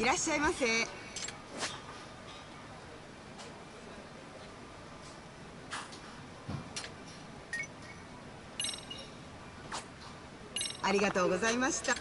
いらっしゃいませ。ありがとうございました。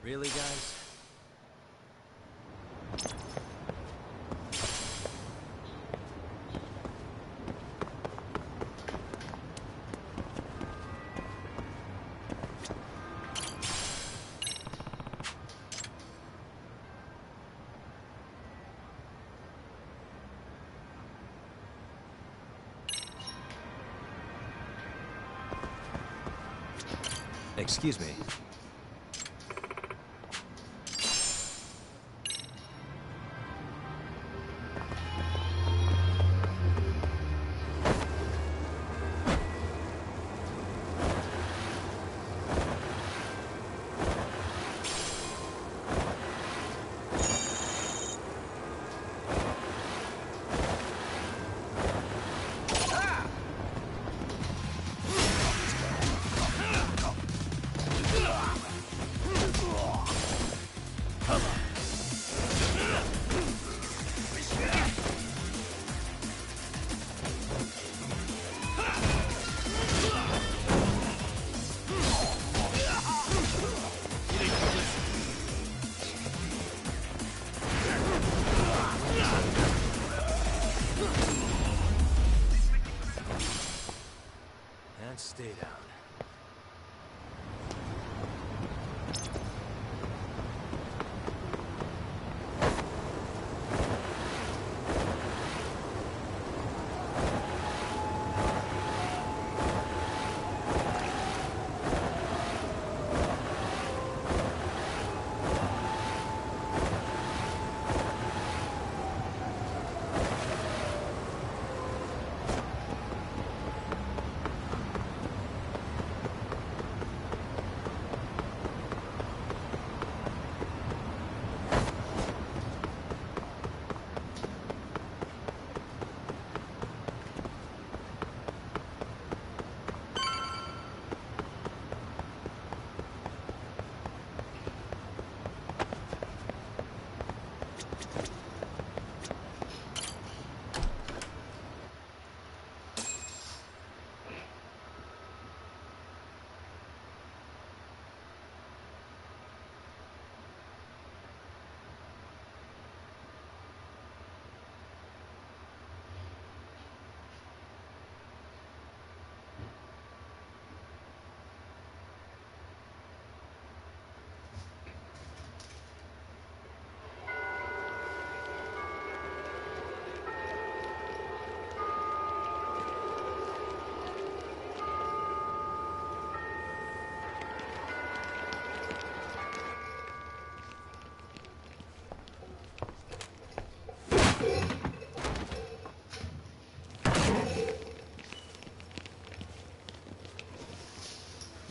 Really, guys? Excuse me.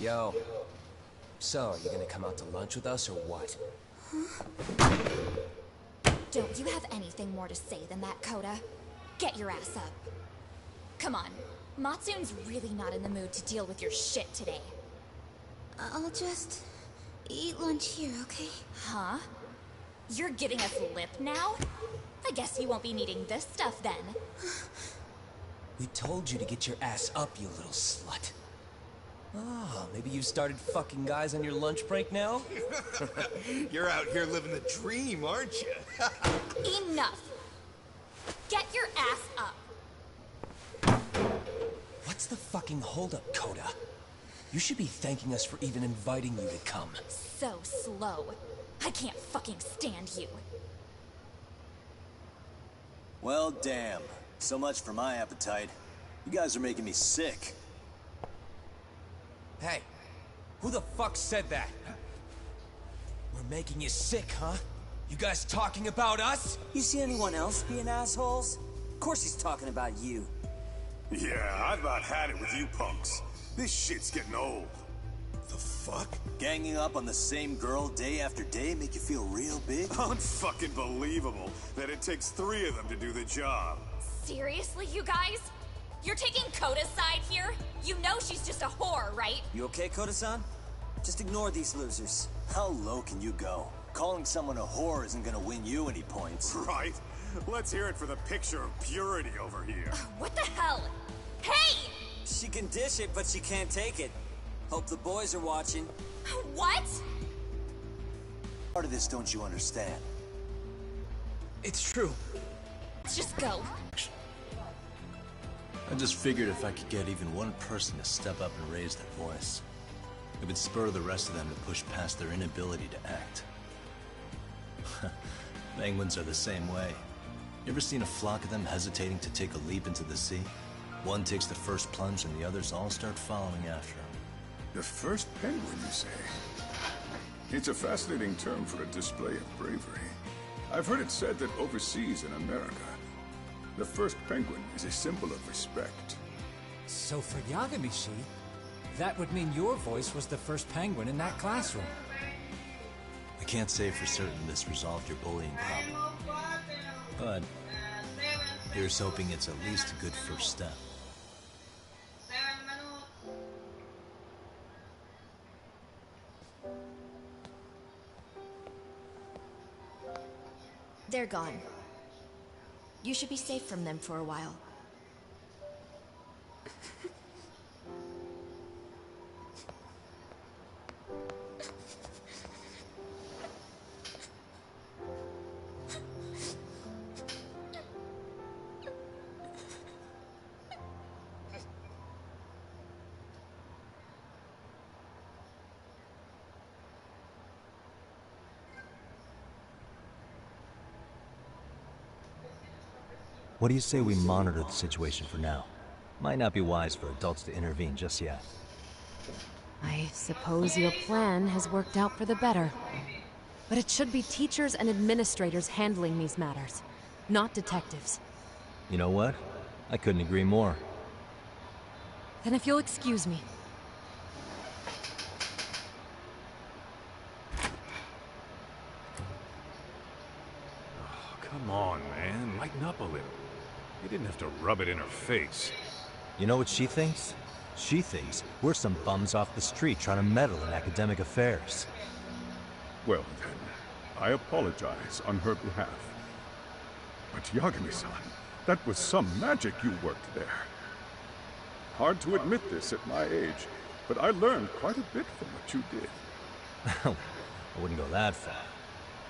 Yo. So, you gonna come out to lunch with us or what? Don't you have anything more to say than that, Coda? Get your ass up. Come on. Matsun's really not in the mood to deal with your shit today. I'll just eat lunch here, okay? Huh? You're giving us lip now? I guess you won't be needing this stuff then. We told you to get your ass up, you little slut. Oh, maybe you started fucking guys on your lunch break now? You're out here living the dream, aren't you? Enough! Get your ass up! What's the fucking holdup, Coda? You should be thanking us for even inviting you to come. So slow. I can't fucking stand you. Well, damn. So much for my appetite. You guys are making me sick. Hey, who the fuck said that? We're making you sick, huh? You guys talking about us? You see anyone else being assholes? Of course he's talking about you. Yeah, I've about had it with you punks. This shit's getting old. The fuck? Ganging up on the same girl day after day make you feel real big? Unfucking believable that it takes 3 of them to do the job. Seriously, you guys? You're taking Coda's side here? You know she's just a whore, right? You okay, Koda-san? Just ignore these losers. How low can you go? Calling someone a whore isn't gonna win you any points. Right? Let's hear it for the picture of purity over here. What the hell? Hey! She can dish it, but she can't take it. Hope the boys are watching. What? Part of this don't you understand? It's true. Let's just go. I just figured if I could get even one person to step up and raise their voice, it would spur the rest of them to push past their inability to act. Penguins are the same way. You ever seen a flock of them hesitating to take a leap into the sea? One takes the first plunge and the others all start following after him. The first penguin, you say? It's a fascinating term for a display of bravery. I've heard it said that overseas in America, the first penguin is a symbol of respect. So for Yagamishi, that would mean your voice was the first penguin in that classroom. I can't say for certain this resolved your bullying problem, but here's hoping it's at least a good first step. They're gone. You should be safe from them for a while. What do you say we monitor the situation for now? Might not be wise for adults to intervene just yet. I suppose your plan has worked out for the better. But it should be teachers and administrators handling these matters, not detectives. You know what? I couldn't agree more. Then if you'll excuse me. Come on, man. Lighten up a little. You didn't have to rub it in her face. You know what she thinks? She thinks we're some bums off the street trying to meddle in academic affairs. Well then, I apologize on her behalf. But Yagami-san, that was some magic you worked there. Hard to admit this at my age, but I learned quite a bit from what you did. I wouldn't go that far.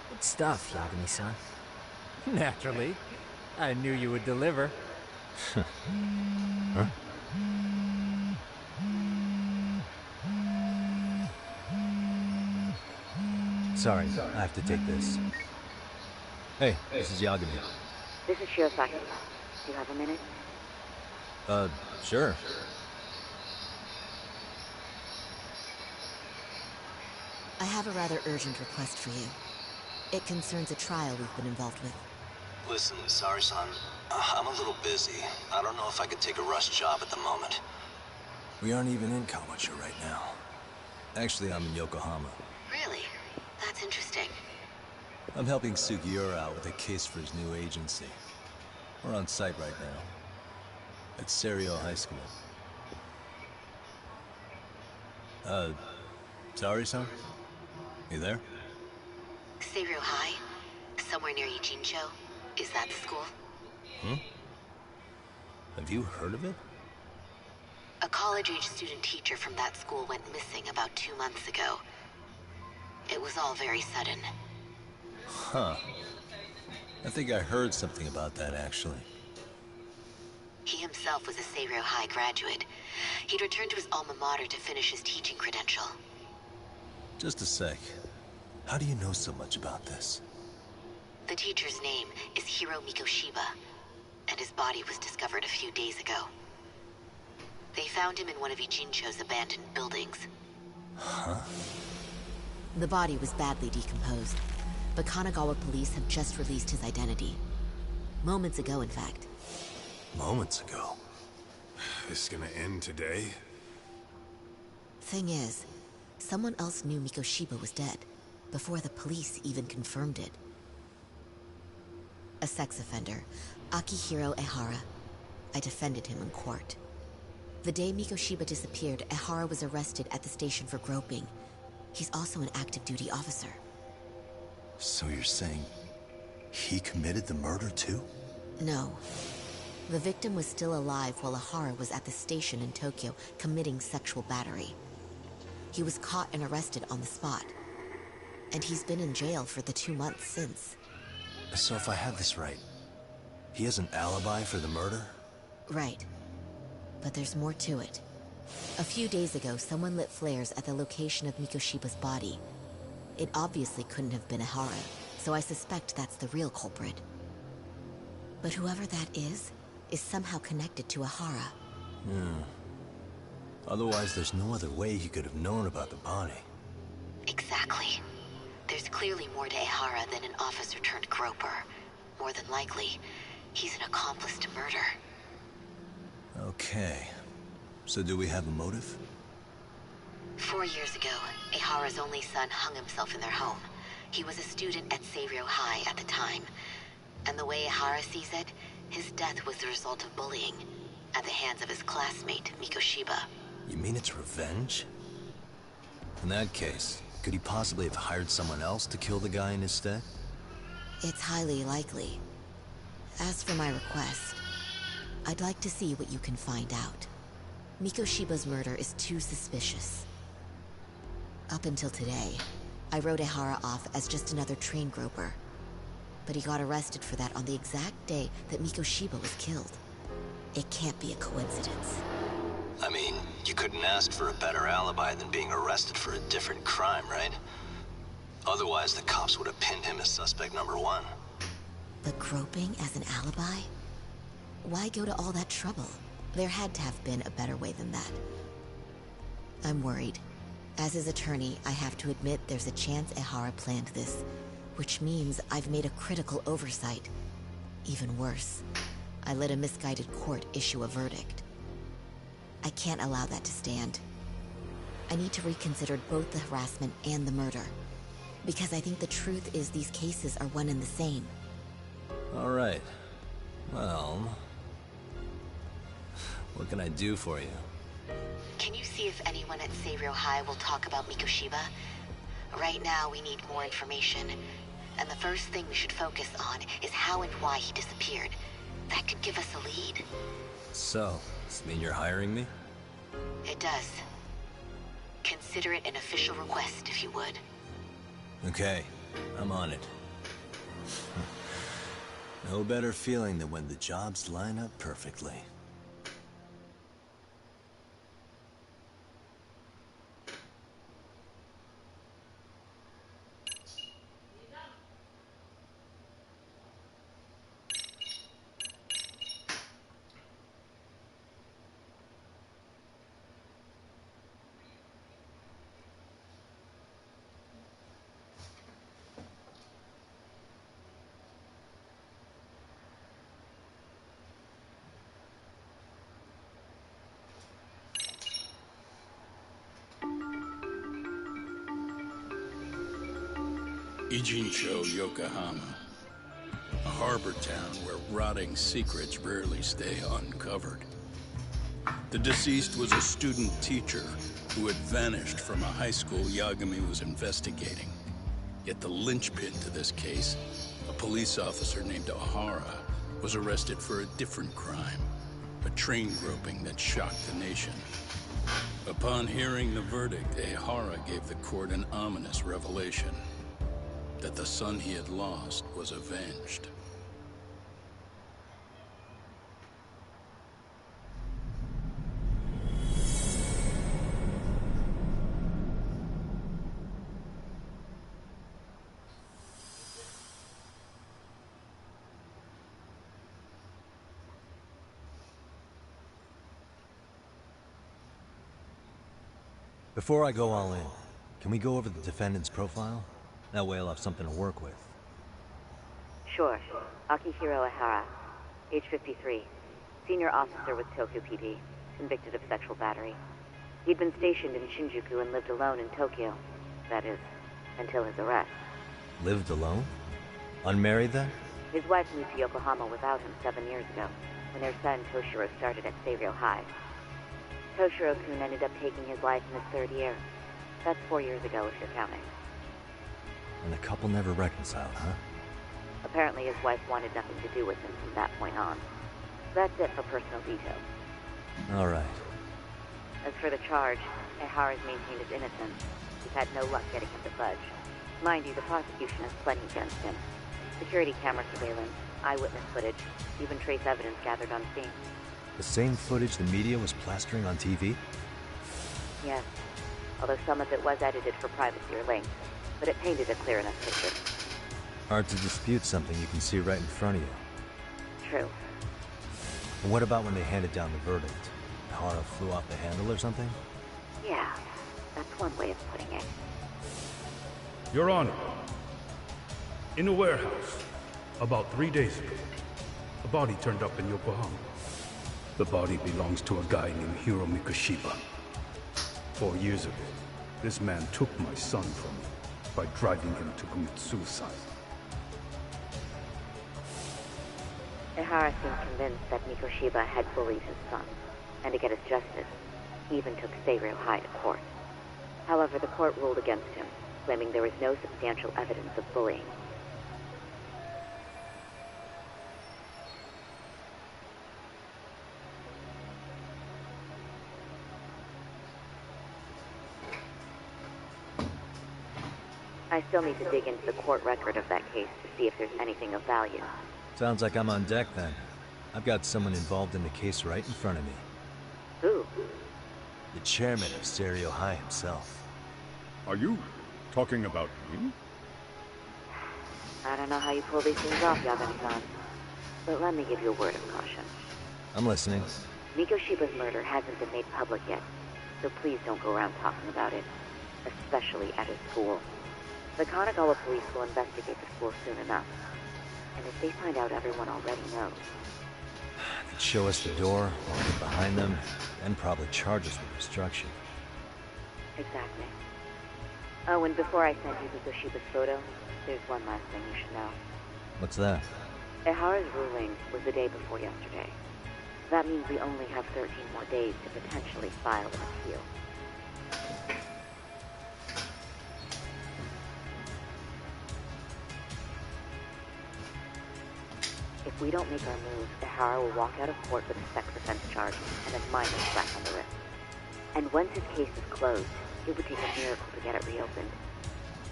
Good stuff, Yagami-san. Naturally. I knew you would deliver. Huh? Sorry, I have to take this. Hey, this is Yagami. This is Shiosaki. Do you have a minute? Sure. I have a rather urgent request for you. It concerns a trial we've been involved with. Listen, Sari-san, I'm a little busy. I don't know if I could take a rush job at the moment. We aren't even in Kawacha right now. Actually, I'm in Yokohama. Really? That's interesting. I'm helping Sugiura out with a case for his new agency. We're on site right now. At Serio High School. Sorry-san? You there? Serio High? Somewhere near Ijincho? Is that the school? Hmm? Have you heard of it? A college-age student teacher from that school went missing about 2 months ago. It was all very sudden. Huh. I think I heard something about that, actually. He himself was a Serio High graduate. He'd returned to his alma mater to finish his teaching credential. Just a sec. How do you know so much about this? The teacher's name is Hiro Mikoshiba, and his body was discovered a few days ago. They found him in one of Ijincho's abandoned buildings. Huh? The body was badly decomposed, but Kanagawa police have just released his identity. Moments ago, in fact. Moments ago? This gonna end today? Thing is, someone else knew Mikoshiba was dead, before the police even confirmed it. A sex offender, Akihiro Ehara. I defended him in court. The day Mikoshiba disappeared, Ehara was arrested at the station for groping. He's also an active duty officer. So you're saying he committed the murder too? No. The victim was still alive while Ehara was at the station in Tokyo committing sexual battery. He was caught and arrested on the spot. And he's been in jail for the 2 months since. So if I have this right, he has an alibi for the murder? Right. But there's more to it. A few days ago, someone lit flares at the location of Mikoshiba's body. It obviously couldn't have been Ehara, so I suspect that's the real culprit. But whoever that is somehow connected to Ehara. Otherwise, there's no other way he could have known about the body. Exactly. There's clearly more to Ehara than an officer turned groper. More than likely, he's an accomplice to murder. Okay. So do we have a motive? 4 years ago, Ehara's only son hung himself in their home. He was a student at Serio High at the time. And the way Ehara sees it, his death was the result of bullying at the hands of his classmate, Mikoshiba. You mean it's revenge? In that case, could he possibly have hired someone else to kill the guy in his stead? It's highly likely. As for my request, I'd like to see what you can find out. Mikoshiba's murder is too suspicious. Up until today, I wrote Ehara off as just another train groper. But he got arrested for that on the exact day that Mikoshiba was killed. It can't be a coincidence. I mean, you couldn't ask for a better alibi than being arrested for a different crime, right? Otherwise, the cops would have pinned him as suspect number 1. But groping as an alibi? Why go to all that trouble? There had to have been a better way than that. I'm worried. As his attorney, I have to admit there's a chance Ehara planned this, which means I've made a critical oversight. Even worse, I let a misguided court issue a verdict. I can't allow that to stand. I need to reconsider both the harassment and the murder, because I think the truth is these cases are one and the same. All right. Well, what can I do for you? Can you see if anyone at Serio High will talk about Mikoshiba? Right now, we need more information. And the first thing we should focus on is how and why he disappeared. That could give us a lead. So, does this mean you're hiring me? It does. Consider it an official request, if you would. Okay, I'm on it. No better feeling than when the jobs line up perfectly. Ijincho, Yokohama. A harbor town where rotting secrets rarely stay uncovered. The deceased was a student teacher who had vanished from a high school Yagami was investigating. Yet the linchpin to this case, a police officer named O'Hara, was arrested for a different crime, a train groping that shocked the nation. Upon hearing the verdict, O'Hara gave the court an ominous revelation, that the son he had lost was avenged. Before I go all in, can we go over the defendant's profile? That way I'll have something to work with. Sure. Akihiro Ihara, age 53, senior officer with Tokyo PD, convicted of sexual battery. He'd been stationed in Shinjuku and lived alone in Tokyo. That is, until his arrest. Lived alone? Unmarried then? His wife moved to Yokohama without him 7 years ago, when their son Toshiro started at Seiryo High. Toshiro-kun ended up taking his life in his 3rd year. That's 4 years ago, if you're counting. And the couple never reconciled, huh? Apparently his wife wanted nothing to do with him from that point on. That's it for personal details. All right. As for the charge, Ihara's maintained his innocence. He's had no luck getting him to budge. Mind you, the prosecution has plenty against him. Security camera surveillance, eyewitness footage, even trace evidence gathered on scene. The same footage the media was plastering on TV? Yes, although some of it was edited for privacy or length, but it painted a clear enough picture. Hard to dispute something you can see right in front of you. True. And what about when they handed down the verdict? Ihara flew off the handle or something? Yeah, that's one way of putting it. Your Honor, in a warehouse, about 3 days ago, a body turned up in Yokohama. The body belongs to a guy named Hiro Mikoshiba. 4 years ago, this man took my son from me by driving him to commit suicide. Ihara seemed convinced that Mikoshiba had bullied his son, and to get his justice, he even took Seiryo High to court. However, the court ruled against him, claiming there was no substantial evidence of bullying. I still need to dig into the court record of that case to see if there's anything of value. Sounds like I'm on deck then. I've got someone involved in the case right in front of me. Who? The chairman of Seiryo High himself. Are you talking about me? I don't know how you pull these things off, Yagami-san, but let me give you a word of caution. I'm listening. Mikoshiba's murder hasn't been made public yet, so please don't go around talking about it, especially at his school. The Kanagawa police will investigate the school soon enough, and if they find out everyone already knows... They'd show us the door, walk in behind them, and probably charge us with obstruction. Exactly. Oh, and before I send you Mikoshiba's photo, there's one last thing you should know. What's that? Ihara's ruling was the day before yesterday. That means we only have 13 more days to potentially file an appeal. If we don't make our move, Ihara will walk out of court with a sex offense charge and a minor slap on the wrist. And once his case is closed, it would take a miracle to get it reopened,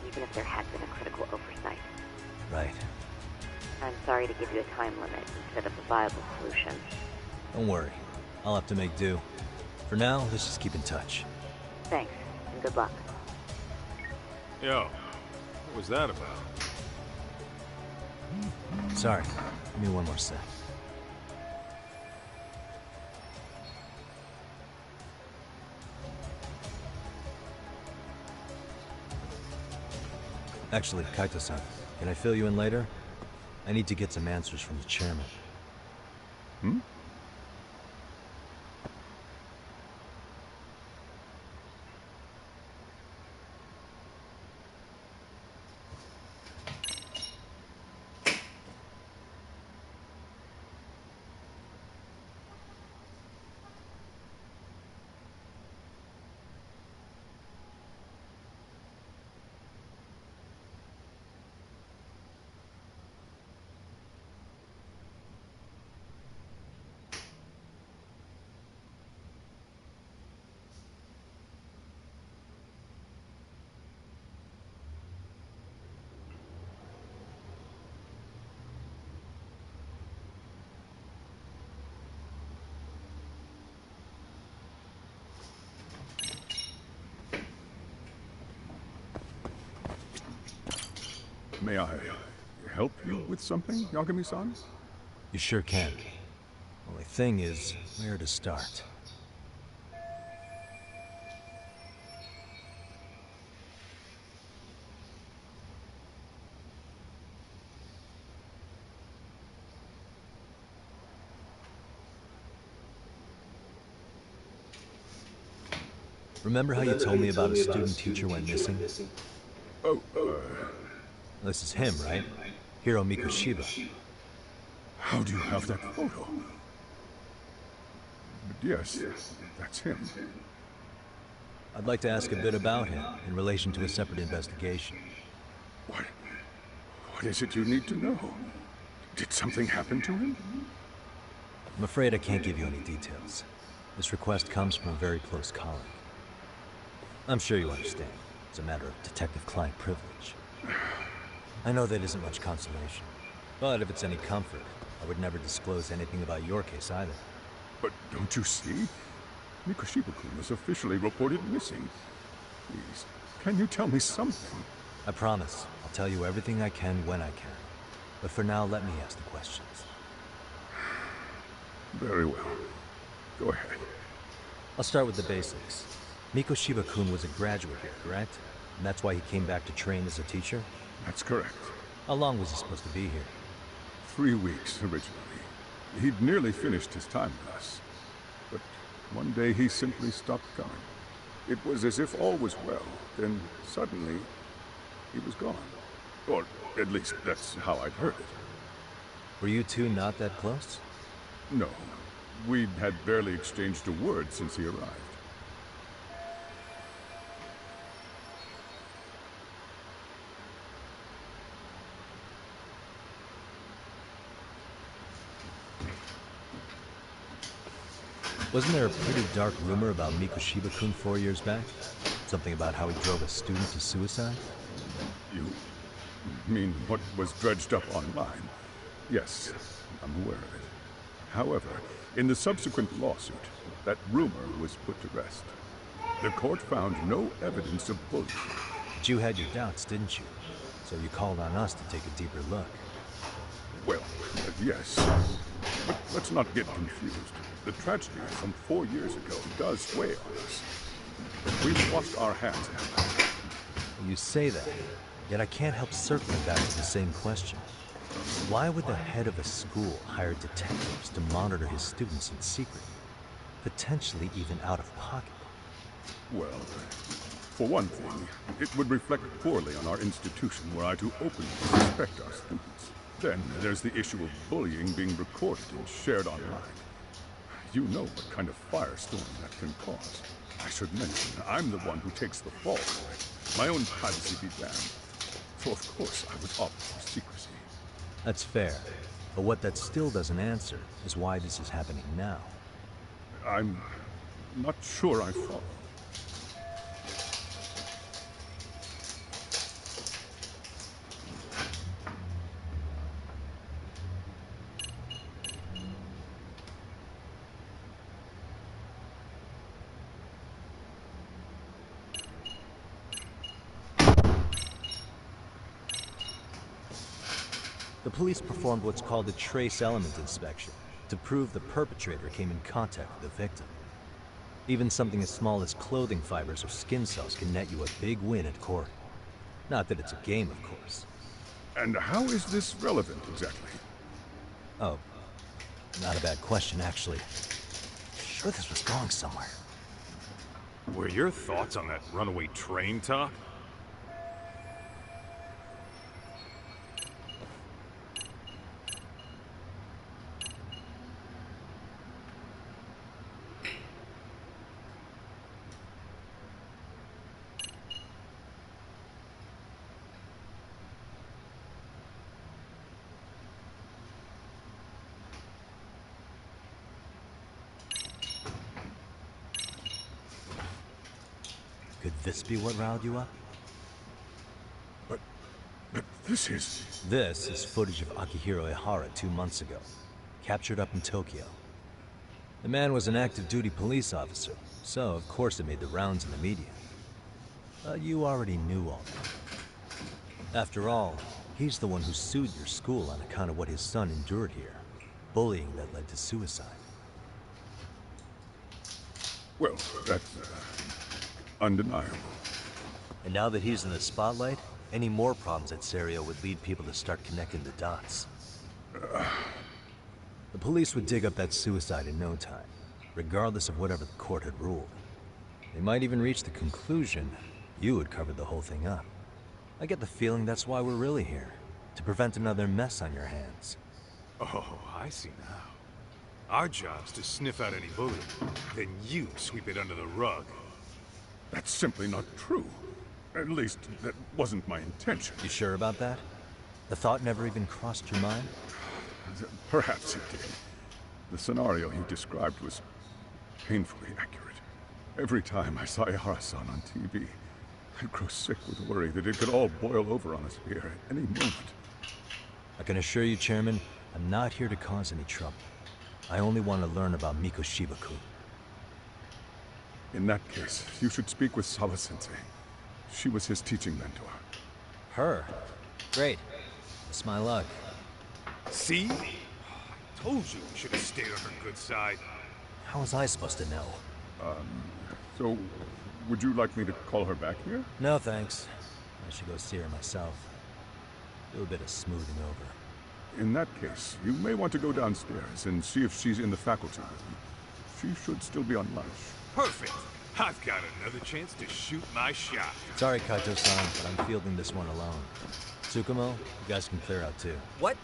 even if there had been a critical oversight. Right. I'm sorry to give you a time limit instead of a viable solution. Don't worry. I'll have to make do. For now, let's just keep in touch. Thanks, and good luck. Yo, what was that about? Sorry. Give me one more sec. Actually, Kaito-san, can I fill you in later? I need to get some answers from the chairman. Hmm? May I help you with something, Yagami-san? You sure can. Only thing is, where to start? Remember how you told me about a student teacher went missing? Oh, This is him, right? Hiro Mikoshiba. How do you have that photo? Yes, that's him. I'd like to ask a bit about him in relation to a separate investigation. What is it you need to know? Did something happen to him? I'm afraid I can't give you any details. This request comes from a very close colleague. I'm sure you understand. It's a matter of detective-client privilege. I know that isn't much consolation, but if it's any comfort, I would never disclose anything about your case either. But don't you see? Mikoshiba-kun was officially reported missing. Please, can you tell me something? I promise. I'll tell you everything I can when I can. But for now, let me ask the questions. Very well. Go ahead. I'll start with the basics. Mikoshiba-kun was a graduate here, correct? And that's why he came back to train as a teacher? That's correct. How long was he supposed to be here? 3 weeks, originally. He'd nearly finished his time with us. But one day he simply stopped coming. It was as if all was well. Then, suddenly, he was gone. Or, at least, that's how I'd heard it. Were you two not that close? No. We'd had barely exchanged a word since he arrived. Wasn't there a pretty dark rumor about Mikoshiba-kun 4 years back? Something about how he drove a student to suicide? You mean what was dredged up online? Yes, I'm aware of it. However, in the subsequent lawsuit, that rumor was put to rest. The court found no evidence of bullying. But you had your doubts, didn't you? So you called on us to take a deeper look. Well, yes. But let's not get confused. The tragedy from 4 years ago does weigh on us. We've lost our hands at that. You say that, yet I can't help circling back to the same question. Why would the head of a school hire detectives to monitor his students in secret? Potentially even out of pocket. Well, for one thing, it would reflect poorly on our institution were I to openly suspect our students. Then there's the issue of bullying being recorded and shared online. You know what kind of firestorm that can cause. I should mention, I'm the one who takes the fall for it. My own privacy be damned. So of course I would opt for secrecy. That's fair. But what that still doesn't answer is why this is happening now. I'm not sure I follow. The police performed what's called a trace element inspection to prove the perpetrator came in contact with the victim. Even something as small as clothing fibers or skin cells can net you a big win at court. Not that it's a game, of course. And how is this relevant, exactly? Oh, not a bad question, actually. Sure this was going somewhere. Were your thoughts on that runaway train talk? Could this be what riled you up? But this is... This is footage of Akihiro Ihara 2 months ago, captured up in Tokyo. The man was an active duty police officer, so of course it made the rounds in the media. You already knew all that. After all, He's the one who sued your school on account of what his son endured here. Bullying that led to suicide. Well, that's undeniable. And now that he's in the spotlight, any more problems at Serio would lead people to start connecting the dots. The police would dig up that suicide in no time, regardless of whatever the court had ruled. They might even reach the conclusion you had covered the whole thing up. I get the feeling that's why we're really here, to prevent another mess on your hands. Oh, I see now. Our job's to sniff out any bullying, then you sweep it under the rug. That's simply not true. At least, that wasn't my intention. You sure about that? The thought never even crossed your mind? Perhaps it did. The scenario you described was painfully accurate. Every time I saw Yara-san on TV, I'd grow sick with worry that it could all boil over on us here at any moment. I can assure you, Chairman, I'm not here to cause any trouble. I only want to learn about Mikoshiba-kun. In that case, you should speak with Sawa-sensei. She was his teaching mentor. Her? Great. It's my luck. See? I told you we should have stayed on her good side. How was I supposed to know? So, would you like me to call her back here? No, thanks. I should go see her myself. Do a bit of smoothing over. In that case, you may want to go downstairs and see if she's in the faculty room. She should still be on lunch. Perfect. I've got another chance to shoot my shot. Sorry, Kaito-san, but I'm fielding this one alone. Tsukumo, you guys can clear out too. What?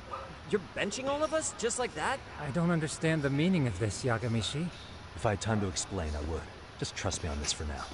You're benching all of us? Just like that? I don't understand the meaning of this, Yagami-shi. If I had time to explain, I would. Just trust me on this for now.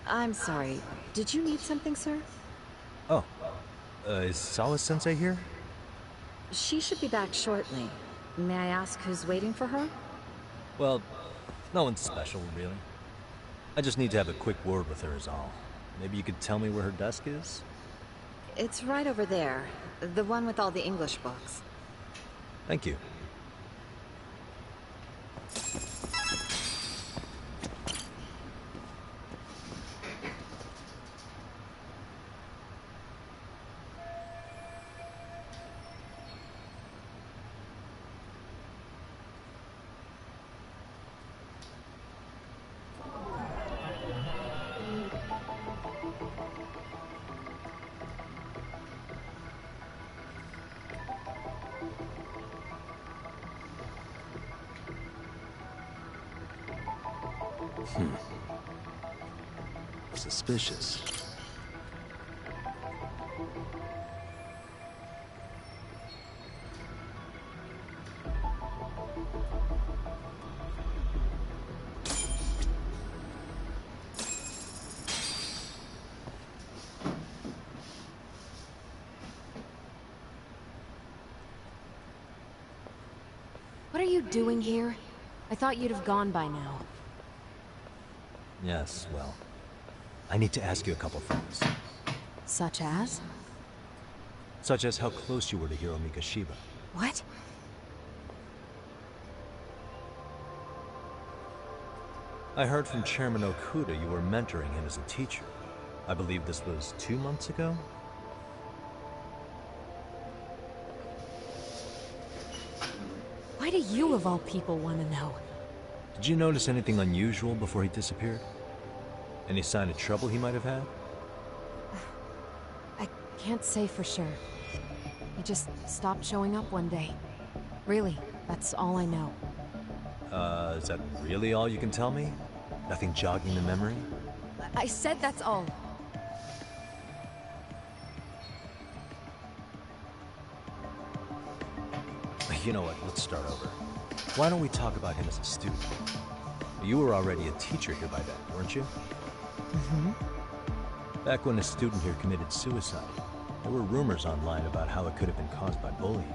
I'm sorry. Did you need something, sir? Oh. Is Sawa-sensei here? She should be back shortly. May I ask who's waiting for her? Well, no one's special, really. I just need to have a quick word with her is all. Maybe you could tell me where her desk is? It's right over there. The one with all the English books. Thank you. Suspicious. What are you doing here? I thought you'd have gone by now. Yes, well, I need to ask you a couple things. Such as? Such as how close you were to Hiro Mikoshiba. What? I heard from Chairman Okuda you were mentoring him as a teacher. I believe this was 2 months ago? Why do you, of all people, want to know? Did you notice anything unusual before he disappeared? Any sign of trouble he might have had? I can't say for sure. He just stopped showing up one day. Really, that's all I know. Is that really all you can tell me? Nothing jogging the memory? I said that's all. You know what, let's start over. Why don't we talk about him as a student? You were already a teacher here by then, weren't you? Mm-hmm. Back when a student here committed suicide, there were rumors online about how it could have been caused by bullying.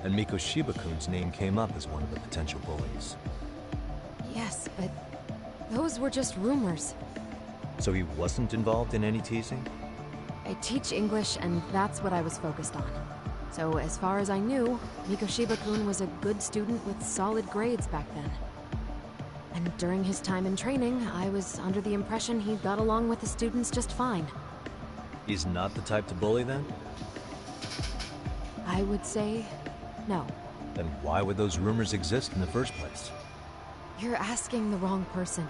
And Miko Shiba-kun's name came up as one of the potential bullies. Yes, but those were just rumors. So he wasn't involved in any teasing? I teach English, and that's what I was focused on. So as far as I knew, Miko Shiba-kun was a good student with solid grades back then. And during his time in training, I was under the impression he got along with the students just fine. He's not the type to bully then? I would say no. Then why would those rumors exist in the first place? You're asking the wrong person.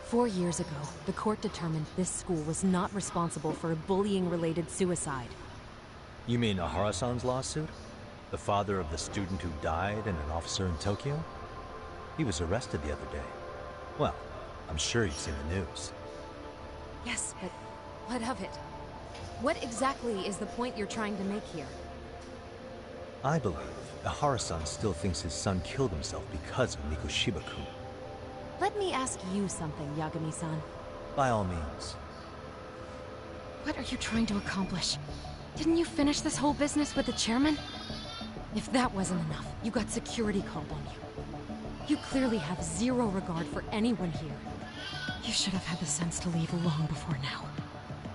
Four years ago, the court determined this school was not responsible for a bullying-related suicide. You mean Ahara-san's lawsuit? The father of the student who died and an officer in Tokyo? He was arrested the other day. Well, I'm sure you've seen the news. Yes, but what of it? What exactly is the point you're trying to make here? I believe Ahara-san still thinks his son killed himself because of Miko Shiba-kun. Let me ask you something, Yagami-san. By all means. What are you trying to accomplish? Didn't you finish this whole business with the chairman? If that wasn't enough, you got security called on you. You clearly have zero regard for anyone here. You should have had the sense to leave long before now.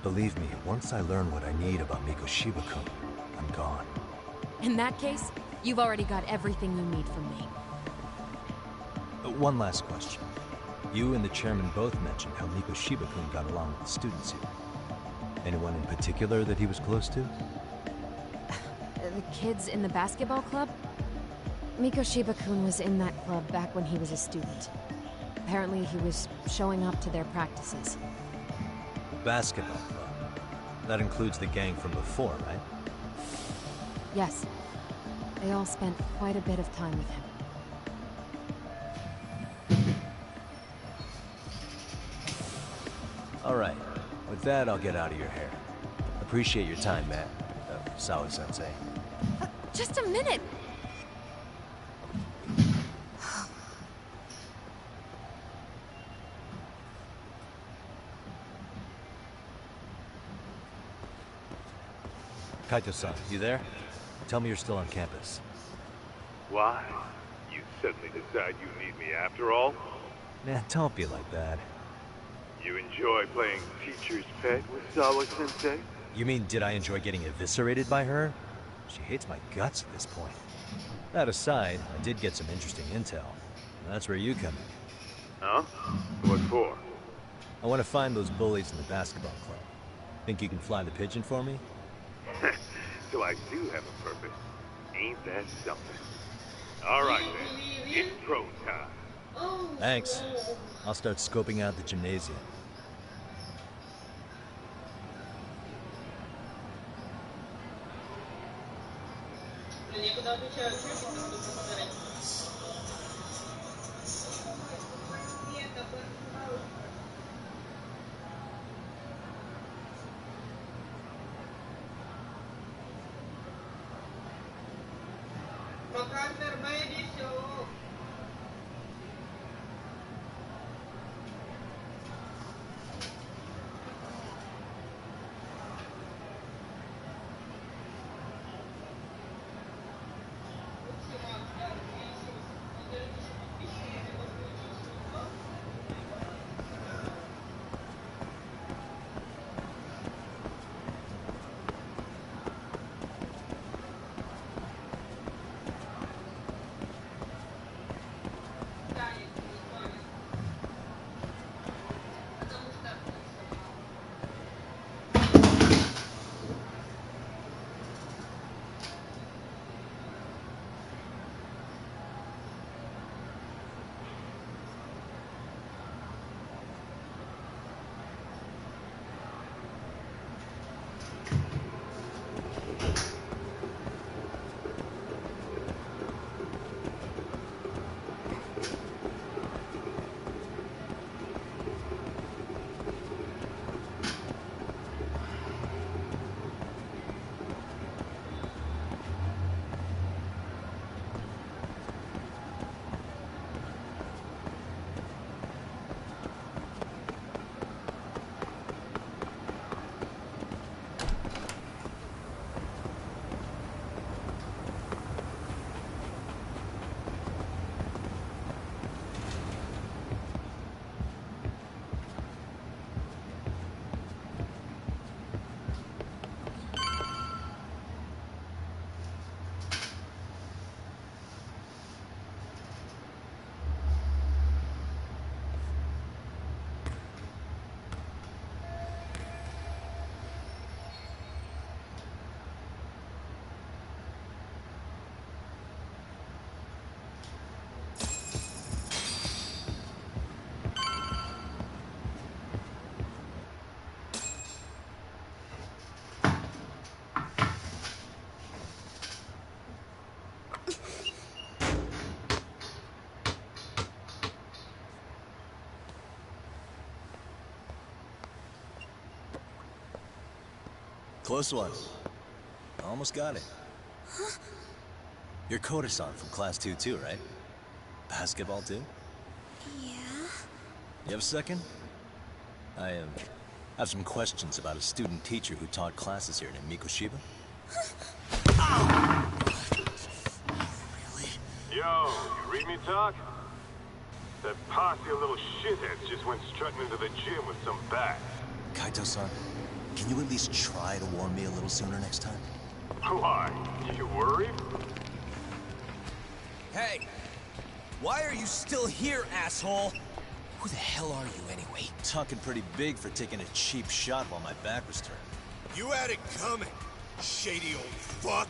Believe me, once I learn what I need about Miko Shiba-kun, I'm gone. In that case, you've already got everything you need from me. One last question. You and the chairman both mentioned how Miko Shiba-kun got along with the students here. Anyone in particular that he was close to? The kids in the basketball club? Miko Shiba-kun was in that club back when he was a student. Apparently he was showing up to their practices. Basketball club? That includes the gang from before, right? Yes. They all spent quite a bit of time with him. Alright. With that, I'll get out of your hair. Appreciate your time, Matt. Sawa-sensei. Just a minute! Kaito-san, you there? Tell me you're still on campus. Why? You suddenly decide you need me after all? Man, don't be like that. You enjoy playing teacher's pet with Sawa-sensei? You mean, did I enjoy getting eviscerated by her? She hates my guts at this point. That aside, I did get some interesting intel. That's where you come in. Huh? What for? I want to find those bullies in the basketball club. Think you can fly the pigeon for me? So I do have a purpose. Ain't that something? Alright then, it's pro time. Thanks. I'll start scoping out the gymnasium. Close one. Almost got it. You're Koda-san from Class 2 too, right? Basketball too? Yeah? You have a second? I have some questions about a student teacher who taught classes here named Mikoshiba. Yo, you read me talk? That posse of little shitheads just went strutting into the gym with some bats. Kaito-san, can you at least try to warn me a little sooner next time? Why? You worried? Hey! Why are you still here, asshole? Who the hell are you, anyway? Talking pretty big for taking a cheap shot while my back was turned. You had it coming, shady old fuck.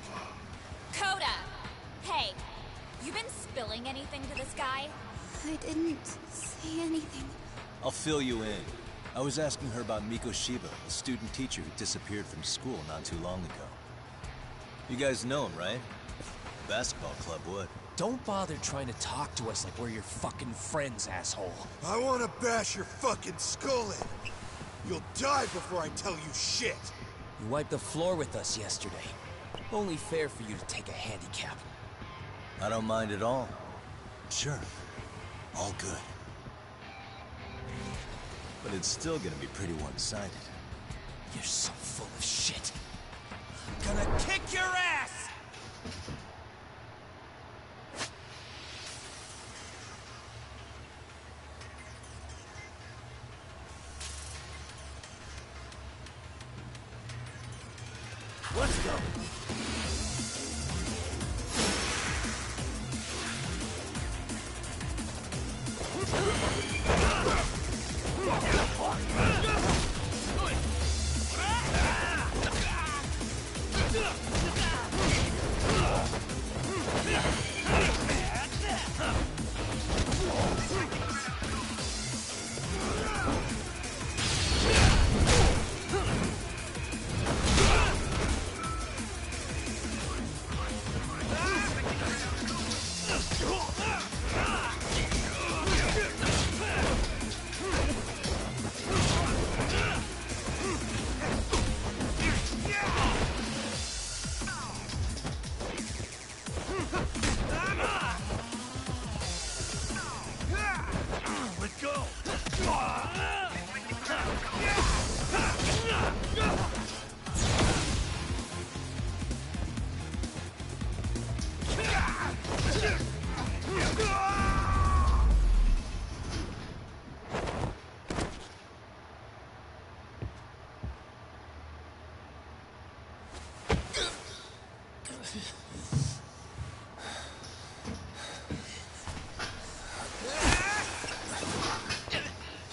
Coda! Hey, you been spilling anything to this guy? I didn't say anything. I'll fill you in. I was asking her about Mikoshiba, the student teacher who disappeared from school not too long ago. You guys know him, right? The basketball club would. Don't bother trying to talk to us like we're your fucking friends, asshole. I wanna bash your fucking skull in. You'll die before I tell you shit. You wiped the floor with us yesterday. Only fair for you to take a handicap. I don't mind at all. Sure. All good. But it's still gonna be pretty one-sided. You're so full of shit. I'm gonna kick your ass! Let's go.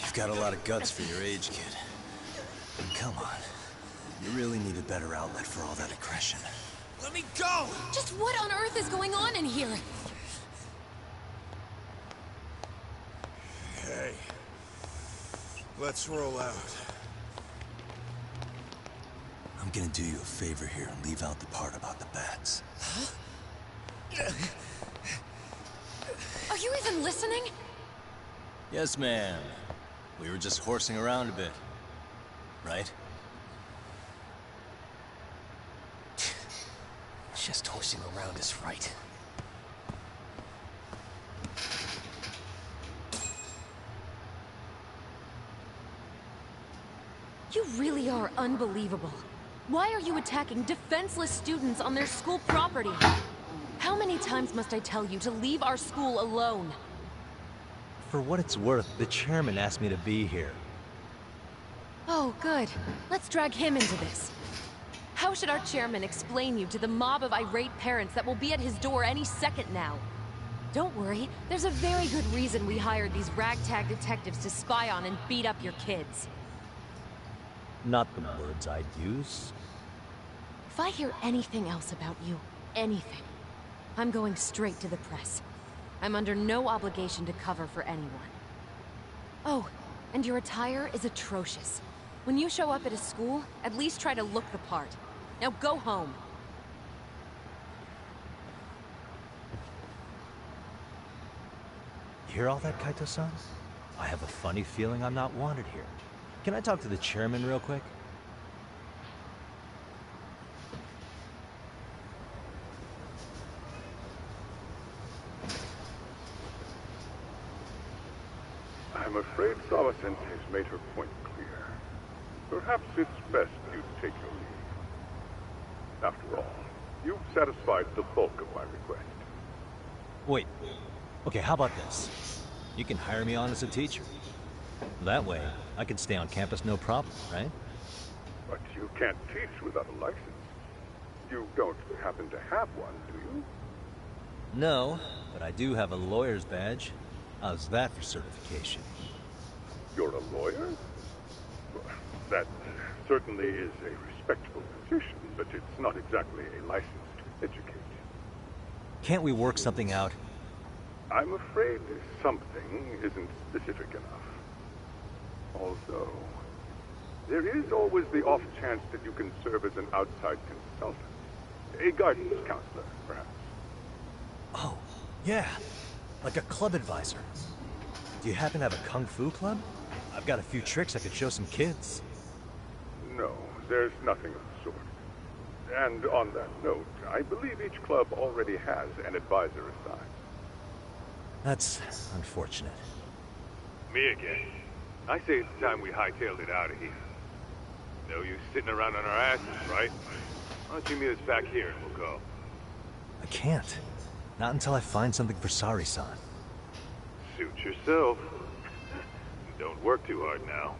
You've got a lot of guts for your age, kid. Come on. You really need a better outlet for all that aggression. Let me go! Just what on earth is going on in here? Hey. Let's roll out. I'm gonna do you a favor here and leave out the part about the bats. Are you even listening? Yes, ma'am. We were just horsing around a bit. Right? Just horsing around is right. You really are unbelievable. Why are you attacking defenseless students on their school property? How many times must I tell you to leave our school alone? For what it's worth, the chairman asked me to be here. Oh, good. Let's drag him into this. How should our chairman explain you to the mob of irate parents that will be at his door any second now? Don't worry, there's a very good reason we hired these ragtag detectives to spy on and beat up your kids. Not the words I'd use. If I hear anything else about you, anything, I'm going straight to the press. I'm under no obligation to cover for anyone. Oh, and your attire is atrocious. When you show up at a school, at least try to look the part. Now go home. You hear all that, Kaito-san? I have a funny feeling I'm not wanted here. Can I talk to the chairman real quick? I'm afraid Sawa-sensei's made her point clear. Perhaps it's best you take your leave. After all, you've satisfied the bulk of my request. Wait. Okay, how about this? You can hire me on as a teacher. That way, I can stay on campus no problem, right? But you can't teach without a license. You don't happen to have one, do you? No, but I do have a lawyer's badge. How's that for certification? You're a lawyer? Well, that certainly is a respectable position, but it's not exactly a license to educate. Can't we work something out? I'm afraid something isn't specific enough. Although, there is always the off chance that you can serve as an outside consultant. A guidance counselor, perhaps. Oh, yeah. Like a club advisor. Do you happen to have a kung fu club? I've got a few tricks I could show some kids. No, there's nothing of the sort. And on that note, I believe each club already has an advisor assigned. That's unfortunate. Me again. I say it's time we hightailed it out of here. No use sitting around on our asses, right? Why don't you meet us back here and we'll go? I can't. Not until I find something for Sari-san. Suit yourself. Don't work too hard now.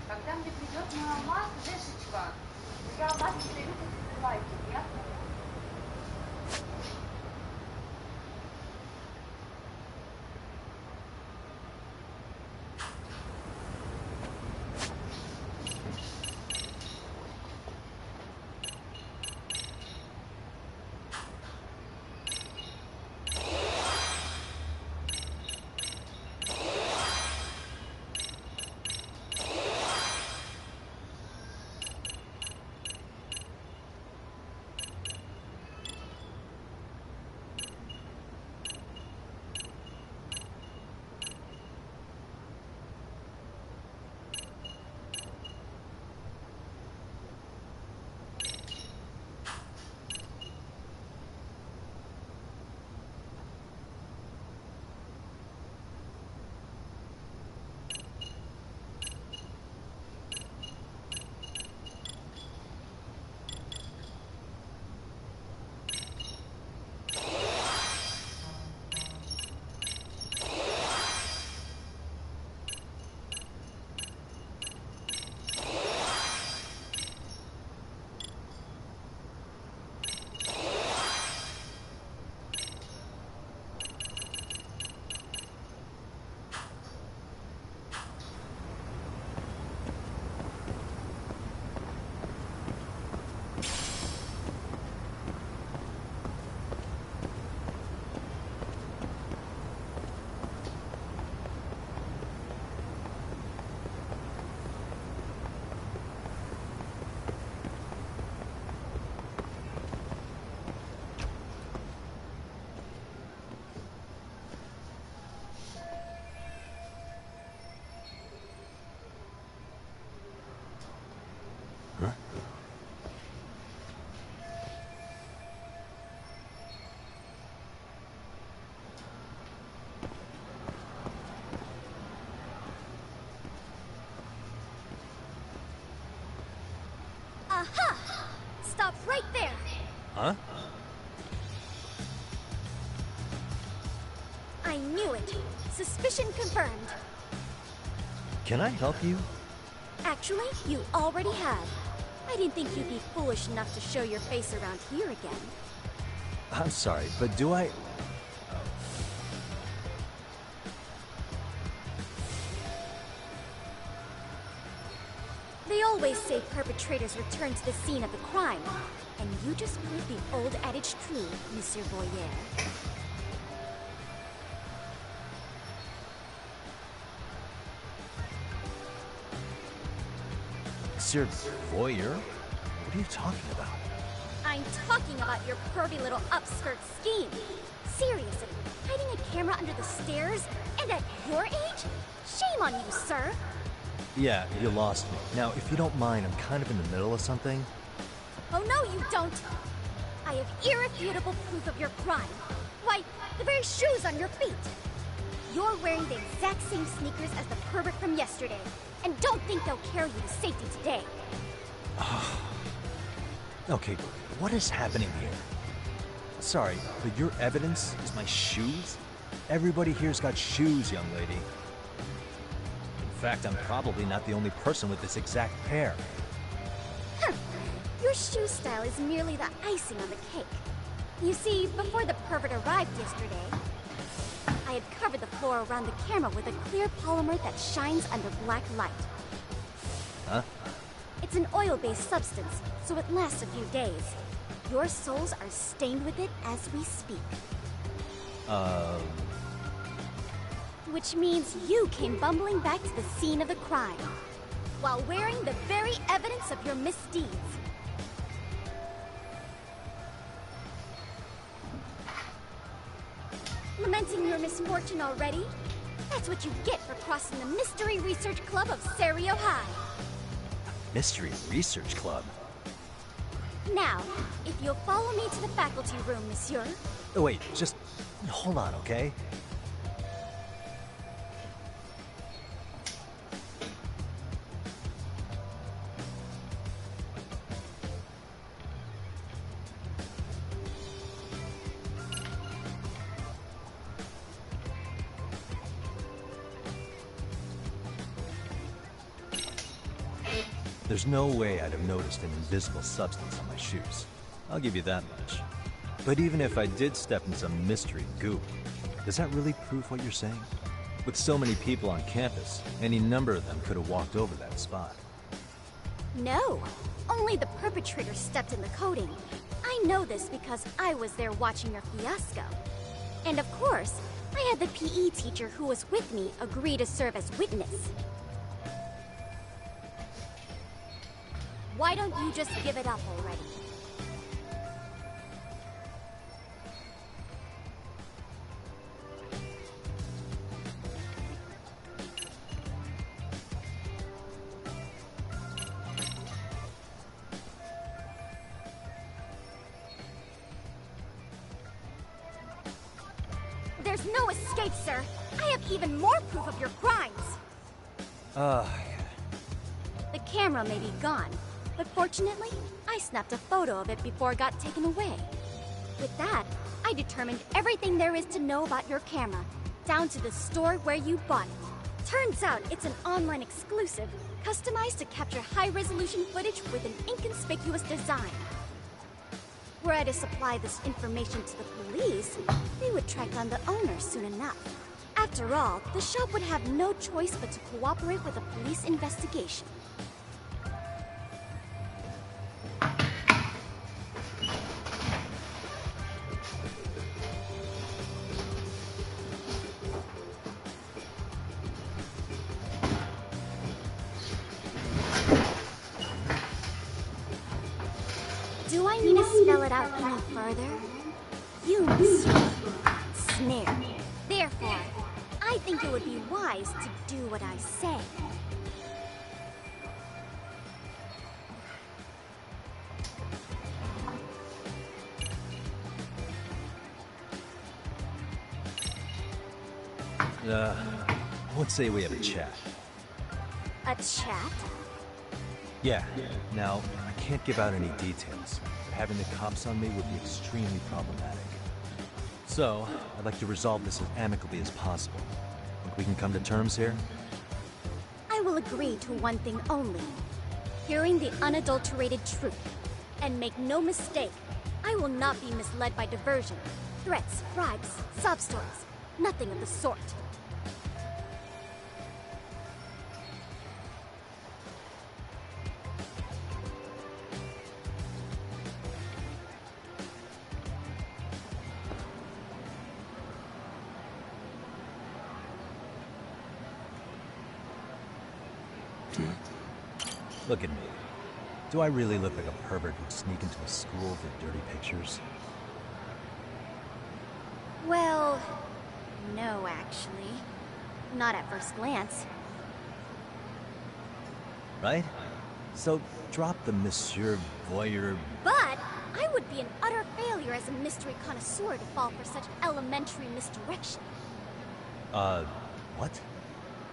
Когда мне придет мой алмаз, Жешечка, я алмаз передаю как лайки, ясно? Aha! Stop right there! Huh? I knew it! Suspicion confirmed. Can I help you? Actually, you already have. I didn't think you'd be foolish enough to show your face around here again. I'm sorry, but do I... They always say perpetrators return to the scene of the crime. And you just proved the old adage true, Monsieur Boyer. Monsieur Voyeur? What are you talking about? I'm talking about your pervy little upskirt scheme. Seriously, hiding a camera under the stairs? And at your age? Shame on you, sir. Yeah, you lost me. Now, if you don't mind, I'm kind of in the middle of something. Oh no, you don't! I have irrefutable proof of your crime. Why, the very shoes on your feet. You're wearing the exact same sneakers as the pervert from yesterday, and don't think they'll carry you to safety today. Okay, what is happening here? Sorry, but your evidence is my shoes? Everybody here's got shoes, young lady. In fact, I'm probably not the only person with this exact pair. Your shoe style is merely the icing on the cake. You see, before the pervert arrived yesterday, I had covered the floor around the camera with a clear polymer that shines under black light. Huh? It's an oil-based substance, so it lasts a few days. Your soles are stained with it as we speak. Which means you came bumbling back to the scene of the crime, while wearing the very evidence of your misdeeds. Lamenting your misfortune already? That's what you get for crossing the Mystery Research Club of Serio High. Mystery Research Club? Now, if you'll follow me to the faculty room, monsieur. Oh, wait, just hold on, okay? There's no way I'd have noticed an invisible substance on my shoes. I'll give you that much. But even if I did step in some mystery goop, does that really prove what you're saying? With so many people on campus, any number of them could have walked over that spot. No, only the perpetrator stepped in the coating. I know this because I was there watching your fiasco. And of course, I had the PE teacher who was with me agree to serve as witness. Why don't you just give it up already? There's no escape, sir. I have even more proof of your crimes. The camera may be gone, but fortunately, I snapped a photo of it before it got taken away. With that, I determined everything there is to know about your camera, down to the store where you bought it. Turns out it's an online exclusive, customized to capture high-resolution footage with an inconspicuous design. Were I to supply this information to the police, they would track down the owner soon enough. After all, the shop would have no choice but to cooperate with a police investigation. Do I need to spell it out any further? You, monsieur, snare. Therefore, I think it would be wise to do what I say. Let's say we have a chat. A chat? Yeah. Now, I can't give out any details. Having the cops on me would be extremely problematic. So, I'd like to resolve this as amicably as possible. Think we can come to terms here? I will agree to one thing only. Hearing the unadulterated truth. And make no mistake, I will not be misled by diversion, threats, bribes, sob stories. Nothing of the sort. Look at me. Do I really look like a pervert who'd sneak into a school for dirty pictures? Well, no, actually. Not at first glance. Right? So, drop the Monsieur Voyeur... But I would be an utter failure as a mystery connoisseur to fall for such elementary misdirection. What?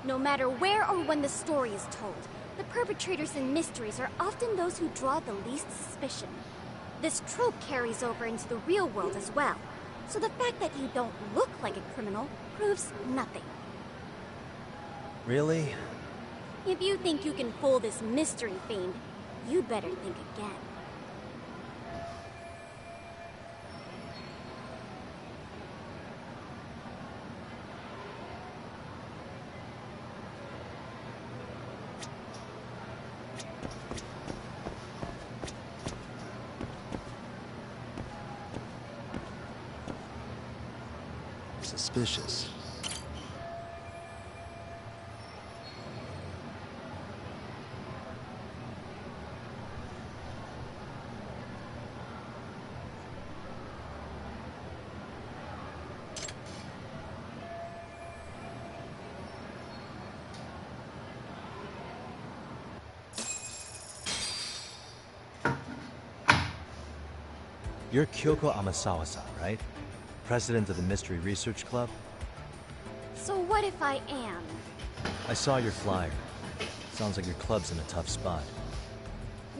No matter where or when the story is told, the perpetrators in mysteries are often those who draw the least suspicion. This trope carries over into the real world as well, so the fact that you don't look like a criminal proves nothing. Really? If you think you can fool this mystery fiend, you'd better think again. Suspicious. You're Kyoko Amasawa-san, right? President of the Mystery Research Club? So what if I am? I saw your flyer. Sounds like your club's in a tough spot.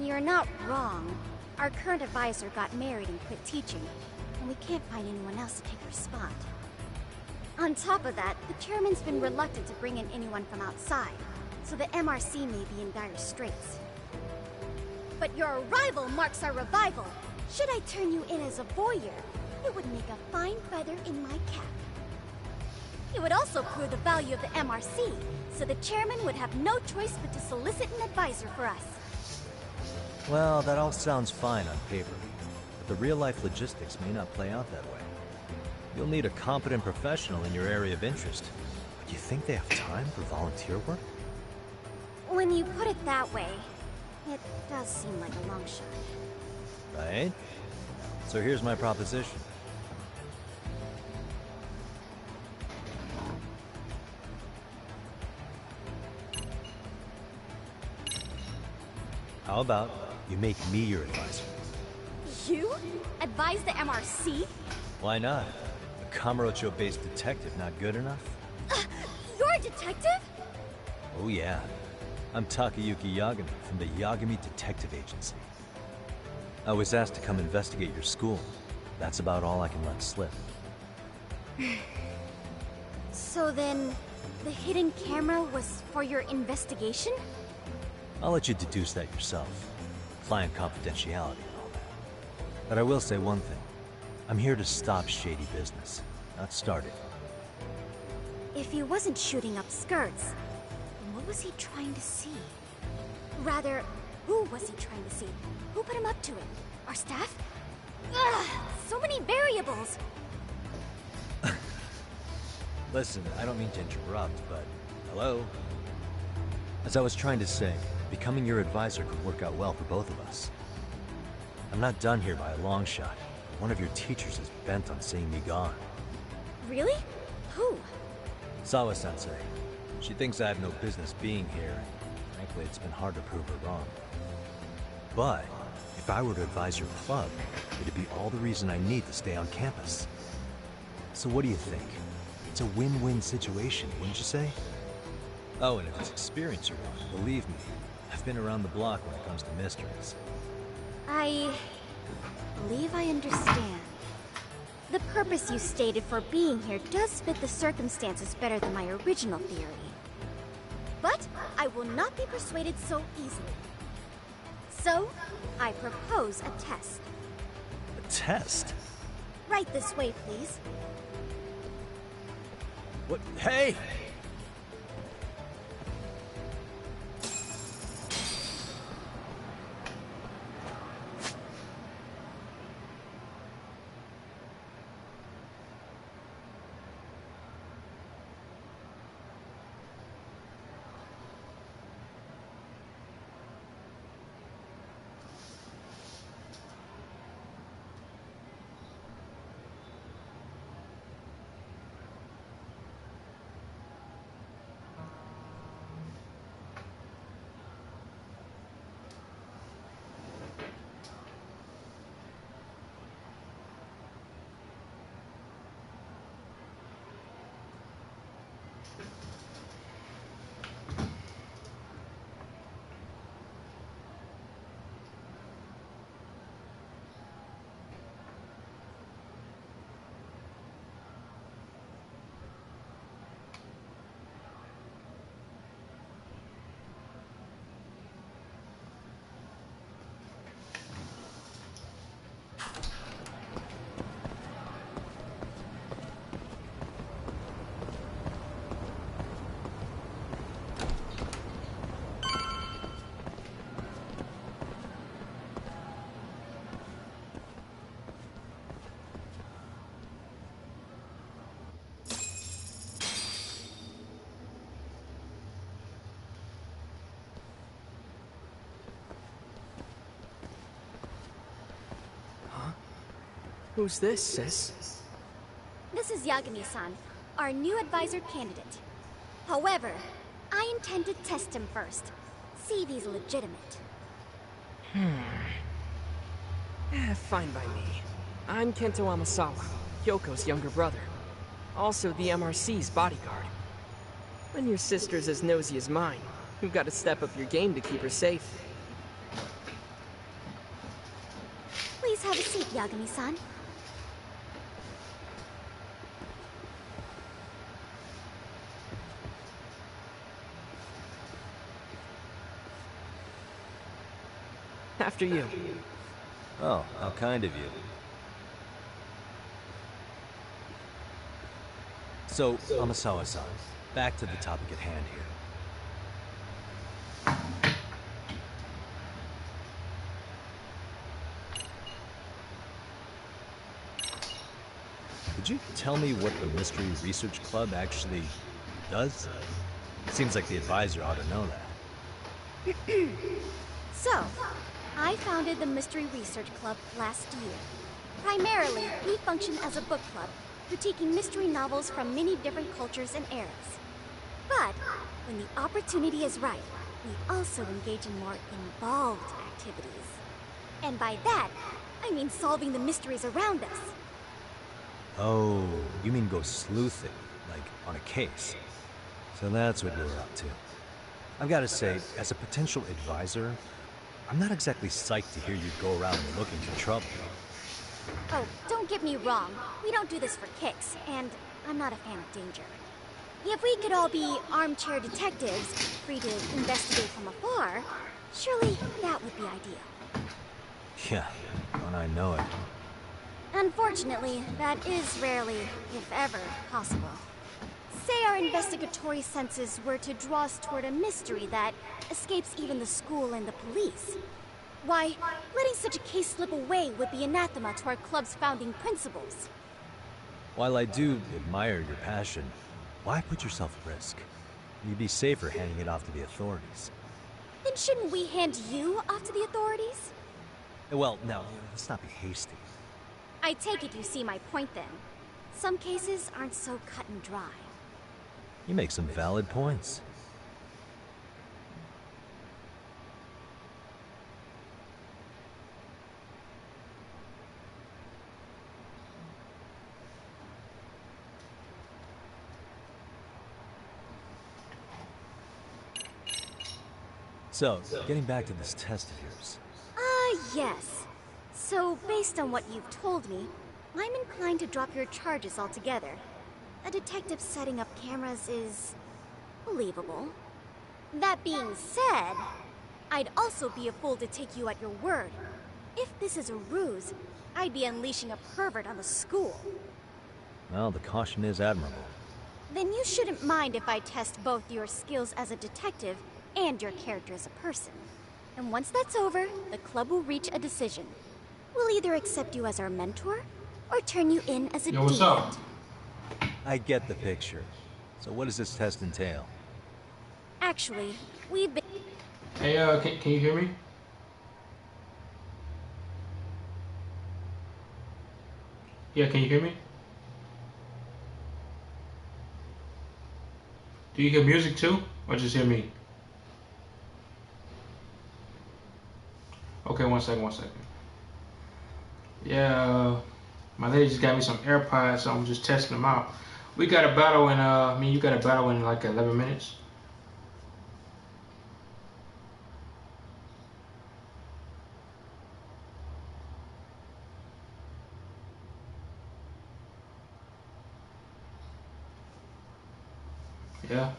You're not wrong. Our current advisor got married and quit teaching, and we can't find anyone else to take her spot. On top of that, the chairman's been reluctant to bring in anyone from outside, so the MRC may be in dire straits. But your arrival marks our revival. Should I turn you in as a voyeur, it would make a fine feather in my cap. It would also prove the value of the MRC, so the chairman would have no choice but to solicit an advisor for us. Well, that all sounds fine on paper, but the real-life logistics may not play out that way. You'll need a competent professional in your area of interest. But you think they have time for volunteer work? When you put it that way, it does seem like a long shot. Right? So here's my proposition. How about you make me your advisor? You? Advise the MRC? Why not? A Kamurocho-based detective not good enough? You're a detective? Oh yeah. I'm Takayuki Yagami from the Yagami Detective Agency. I was asked to come investigate your school. That's about all I can let slip. So then, the hidden camera was for your investigation? I'll let you deduce that yourself. Client confidentiality and all that. But I will say one thing. I'm here to stop shady business, not start it. If he wasn't shooting up skirts, then what was he trying to see? Rather, who was he trying to see? Who put him up to it? Our staff? Ugh, so many variables! Listen, I don't mean to interrupt, but... Hello? As I was trying to say, becoming your advisor could work out well for both of us. I'm not done here by a long shot. One of your teachers is bent on seeing me gone. Really? Who? Sawa-sensei. She thinks I have no business being here. Frankly, it's been hard to prove her wrong. But, if I were to advise your club, it'd be all the reason I need to stay on campus. So what do you think? It's a win-win situation, wouldn't you say? Oh, and if it's experience you want, believe me, I've been around the block when it comes to mysteries. I believe I understand. The purpose you stated for being here does fit the circumstances better than my original theory. But I will not be persuaded so easily. So, I propose a test. A test? Right this way, please. What? Hey! Who's this, sis? This is Yagami-san, our new advisor candidate. However, I intend to test him first. See if he's legitimate. Fine by me. I'm Kento Amasawa, Kyoko's younger brother. Also the MRC's bodyguard. When your sister's as nosy as mine, you've got to step up your game to keep her safe. Please have a seat, Yagami-san. After you. Oh, how kind of you. So, Amasawa-san, back to the topic at hand here. Could you tell me what the Mystery Research Club actually does? Seems like the advisor ought to know that. So, I founded the Mystery Research Club last year. Primarily, we function as a book club, critiquing mystery novels from many different cultures and eras. But, when the opportunity is right, we also engage in more involved activities. And by that, I mean solving the mysteries around us. Oh, you mean go sleuthing, like on a case. So that's what you're up to. I've got to say, as a potential advisor, I'm not exactly psyched to hear you go around looking for trouble. Oh, don't get me wrong. We don't do this for kicks, and I'm not a fan of danger. If we could all be armchair detectives, free to investigate from afar, surely that would be ideal. Yeah, don't I know it. Unfortunately, that is rarely, if ever, possible. Say our investigatory senses were to draw us toward a mystery that escapes even the school and the police. Why, letting such a case slip away would be anathema to our club's founding principles. While I do admire your passion, why put yourself at risk? You'd be safer handing it off to the authorities. Then shouldn't we hand you off to the authorities? Well, no, let's not be hasty. I take it you see my point then. Some cases aren't so cut and dry. You make some valid points. So, getting back to this test of yours. Yes. So, based on what you've told me, I'm inclined to drop your charges altogether. A detective setting up cameras is believable. That being said, I'd also be a fool to take you at your word. If this is a ruse, I'd be unleashing a pervert on the school. Well, the caution is admirable. Then you shouldn't mind if I test both your skills as a detective and your character as a person. And once that's over, the club will reach a decision. We'll either accept you as our mentor, or turn you in as a Yo, what's deviant. up? I get the picture. So what does this test entail? Actually, we've been... Hey, can you hear me? Yeah, can you hear me? Do you hear music too, or just hear me? Okay, one second. Yeah, my lady just got me some AirPods, so I'm just testing them out. We got a battle in, you got a battle in like 11 minutes. Yeah.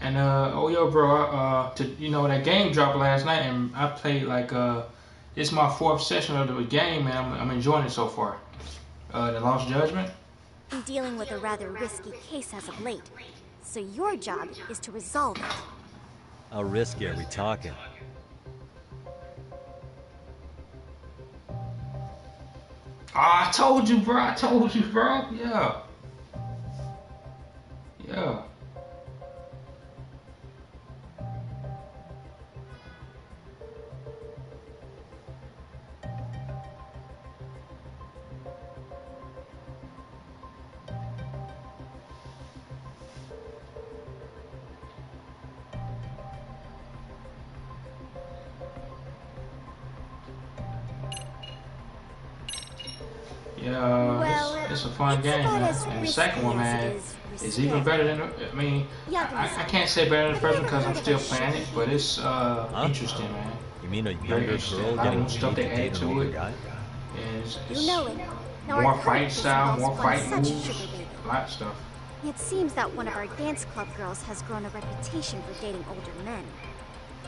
And oh yo, bro, you know that game dropped last night, and I played like this is my 4th session of the game, and I'm enjoying it so far. The Lost Judgment. been dealing with a rather risky case as of late, so your job is to resolve it. How risky are we talking? I told you, bro. Yeah. Yeah. Yeah, Well, it's a fun game, man. And the second one, man, is even better than. I mean, I can't say better than the first one because I'm still playing it, but it's interesting, man. You mean a Very younger interesting. girl A lot of getting new stuff paid they to add date an to older it. guy? And it's You know it. Now more our fighting current style, business more involves fighting such moves, sugar baby. a lot of stuff. It seems that one of our dance club girls has grown a reputation for dating older men.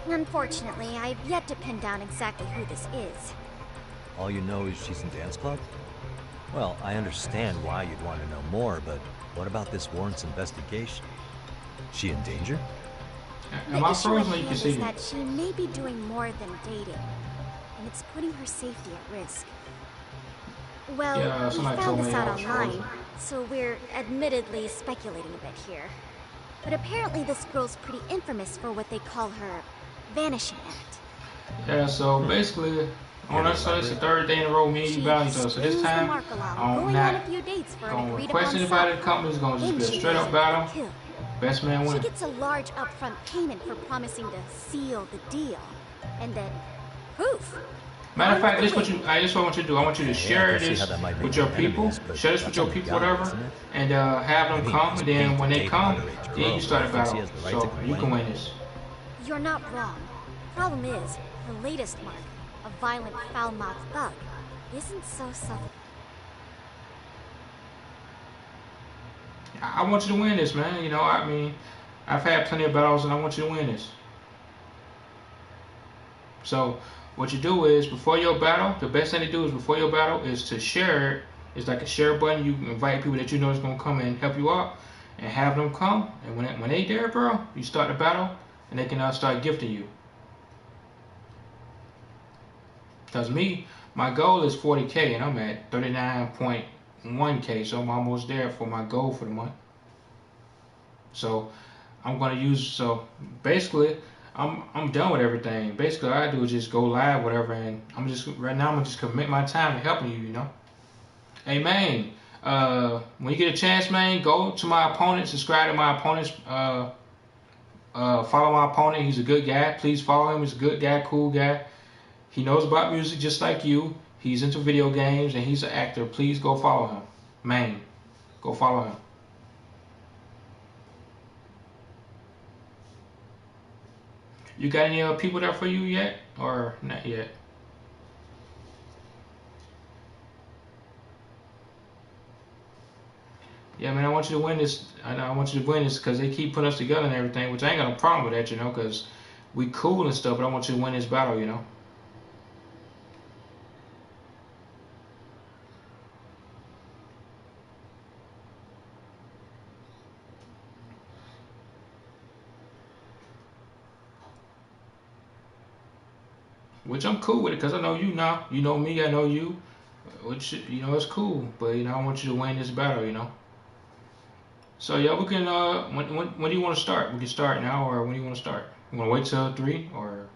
Unfortunately, I've yet to pin down exactly who this is. All you know is she's in dance club? Well, I understand why you'd want to know more, but what about this warrant's investigation? She in danger? Am I The issue frozen at or you can hand see is me? that she may be doing more than dating, and it's putting her safety at risk. Well, Yeah, we somebody found told this me out I was online, frozen. so we're admittedly speculating a bit here. But apparently this girl's pretty infamous for what they call her vanishing act. Yeah, so basically, on us, so it's the 3rd day in a row me and you battle each other. So this Screws the time, mark along, I'm going on a not few dates for an gonna agreed request upon anybody sum. to come. It's gonna just Then be a she straight goes up for battle. the kill. Best man She wins. gets a large upfront payment for promising to seal the deal. And then, poof! Matter of gone fact, with this the what I want you to do. I want you to I share can see this how that might make with your them people. enemies, but Share this with that's your on the people, guy, whatever, isn't it? and have them I mean, come. he's And then paid when to they date come, an underage then you girl, start a so he thinks he battle. has the right So to you can complain. win this. You're not wrong. Problem is, her latest mark, a violent, foul-mouthed thug, isn't so subtle. I want you to win this, man. You know, I mean, I've had plenty of battles, and I want you to win this. So what you do is before your battle, the best thing to do is before your battle is to share it. It's like a share button. You invite people that you know is gonna come and help you out, and have them come. And when they there, bro, you start the battle, and they can start gifting you. Cause me, my goal is 40K, and I'm at 39.1K, so I'm almost there for my goal for the month. So I'm gonna use. So basically, I'm done with everything. Basically, all I do is just go live, whatever, and right now I'm gonna just commit my time to helping you. You know. Hey man, when you get a chance, man, go to my opponent, subscribe to my opponent's. Follow my opponent. He's a good guy. Please follow him. He's a good guy, cool guy. He knows about music just like you. He's into video games and he's an actor. Please go follow him. Man, go follow him. You got any people there for you yet? Or not yet? Yeah, man, I want you to win this. I want you to win this because they keep putting us together and everything, which I ain't got no problem with that, you know, because we cool and stuff, but I want you to win this battle, you know. which I'm cool with it because I know you now. You know me, I know you. Which, you know, it's cool. But, you know, I want you to win this battle, you know. So, yeah, we can, when do you want to start? We can start now, or when do you want to start? You want to wait till 3, or?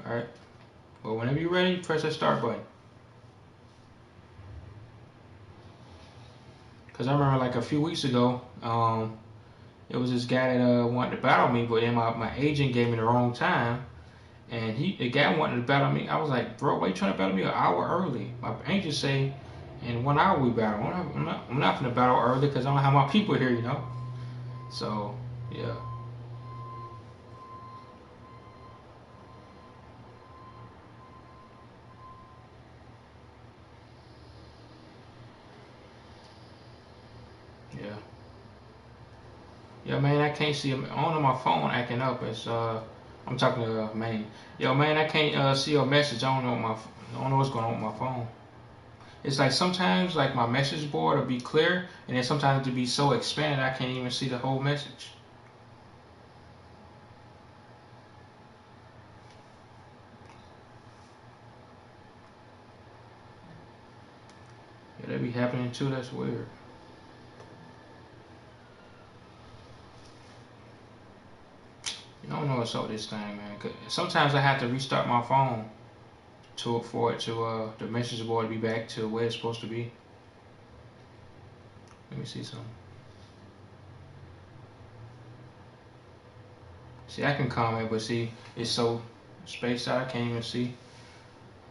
Alright. Well, whenever you're ready, press that start button. Because I remember, like, a few weeks ago, it was this guy that wanted to battle me, but then my agent gave me the wrong time. And the guy wanted to battle me. I was like, bro, why you trying to battle me an hour early? My agent say, in 1 hour we battle. I'm not gonna battle early because I don't have my people here, you know. So, yeah. Yeah. Yeah, man, I can't see him on my phone acting up. It's I'm talking to man. Yo, man, I can't see your message. I don't know what's going on with my phone. It's like sometimes like my message board will be clear, and then sometimes it'll be so expanded I can't even see the whole message. Yeah, that be happening too. That's weird. I don't know what's up with this thing, man. 'Cause sometimes I have to restart my phone for it to the message board to be back to where it's supposed to be. Let me see something. See, I can comment, but see, it's so spaced out I can't even see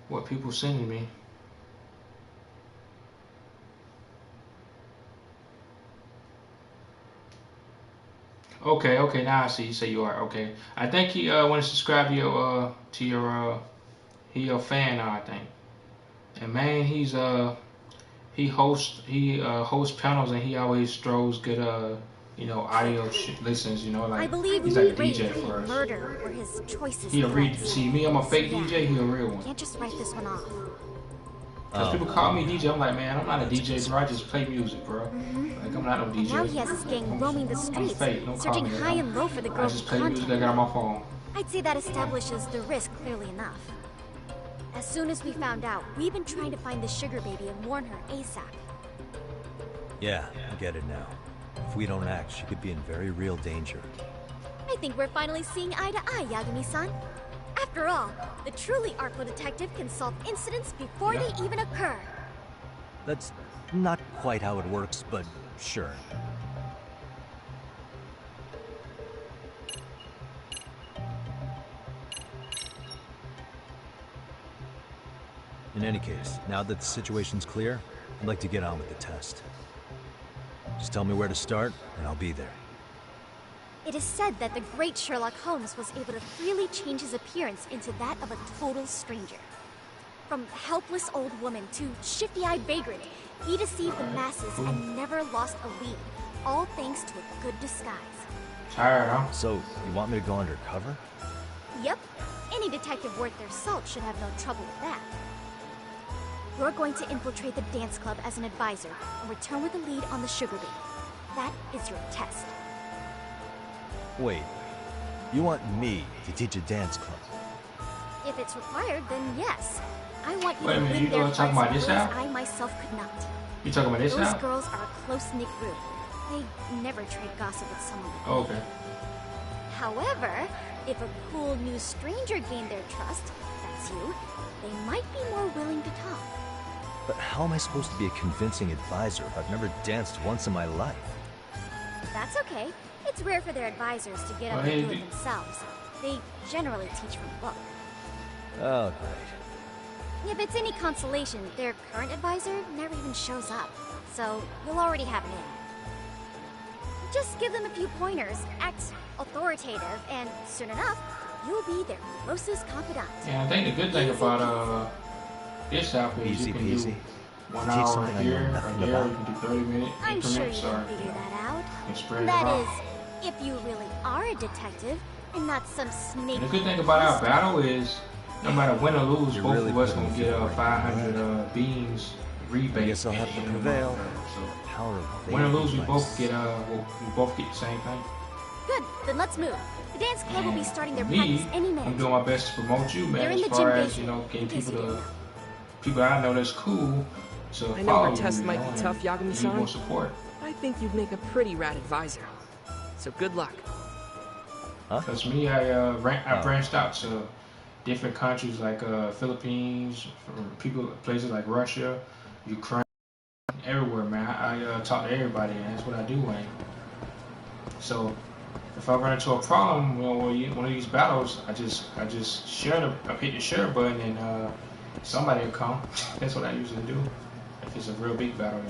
what people sending me. Okay, now I see. You say you are okay. I think he want to subscribe to your he your fan now, I think. And man, he hosts panels, and he always throws good audio listens, you know, like I believe he's like a rape, DJ for us. murder were his choices. He a see me, I'm a fake DJ, he a real one. Can't just write this one off. Cause people call me DJ, I'm like, man, I'm not a DJ, bro. I just play music, bro. Like I'm not no DJ. And now he has his gang roaming the streets, fake. Don't searching call me high and low for the girls I just with play contact. music I got on my phone. I'd say that establishes the risk clearly enough. As soon as we found out, we've been trying to find the sugar baby and warn her ASAP. Yeah, I get it now. If we don't act, she could be in very real danger. I think we're finally seeing eye to eye, Yagami-san. After all, the truly artful detective can solve incidents before they even occur. That's not quite how it works, but sure. In any case, now that the situation's clear, I'd like to get on with the test. Just tell me where to start, and I'll be there. It is said that the great Sherlock Holmes was able to freely change his appearance into that of a total stranger. From helpless old woman to shifty-eyed vagrant, he deceived the masses and never lost a lead, all thanks to a good disguise. Tired, huh? So, you want me to go undercover? Yep. Any detective worth their salt should have no trouble with that. You're going to infiltrate the dance club as an advisor and return with a lead on the sugar baby. That is your test. Wait, you want me to teach a dance club? If it's required, then yes. I want you Wait a to minute, lead you their gonna talk fights about in this ways now? I myself could not. You talking about this Those now? girls are a close-knit group. They never trade gossip with someone like Oh, me. okay. However, if a cool new stranger gained their trust, that's you, they might be more willing to talk. But how am I supposed to be a convincing advisor if I've never danced once in my life? That's okay. It's rare for their advisors to get up Well, and do hey, it themselves. They generally teach from a book. Oh, great. If it's any consolation, their current advisor never even shows up. So, you'll already have an in. Just give them a few pointers, act authoritative, and soon enough, you'll be their closest confidant. Yeah, I think the good thing about this outfit is you can do 1 Teach hour something I here know or nothing there, about. you can do 30-minute I'm sure you increments, can or figure that out. you can spread it That out. is, if you really are a detective, and not some snake. And the good thing about our battle is, no matter win or lose, You're both really of us putting gonna me get through it. 500 beans rebate. I guess I'll have to prevail. So power of Win or veil lose, we by both get the same thing. Good, then let's move. The dance club will be starting their practice any minute. I'm doing my best to promote you, man. They're in as the far gym as getting basement, people I know that's cool. So I know follow our test might be tough, need more Yagami-san. support. I think you'd make a pretty rad advisor. So good luck. Because me, I branched out to different countries like Philippines, places like Russia, Ukraine, everywhere, man. I talk to everybody, and that's what I do, man. So if I run into a problem, one of these battles, I just hit the share button, and somebody will come. That's what I usually do if it's a real big battle,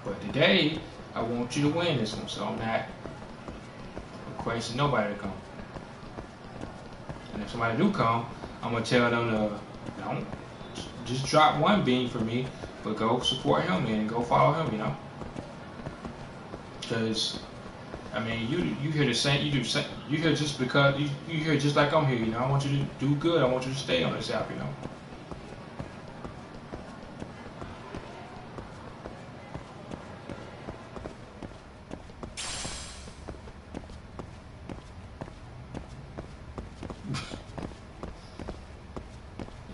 But today, I want you to win this one, so I'm not requesting nobody to come. And if somebody do come, I'm gonna tell them to don't just drop one beam for me, but go support him and go follow him, Because I mean, you hear the same. You hear just because you hear just like I'm here. I want you to do good. I want you to stay on this app.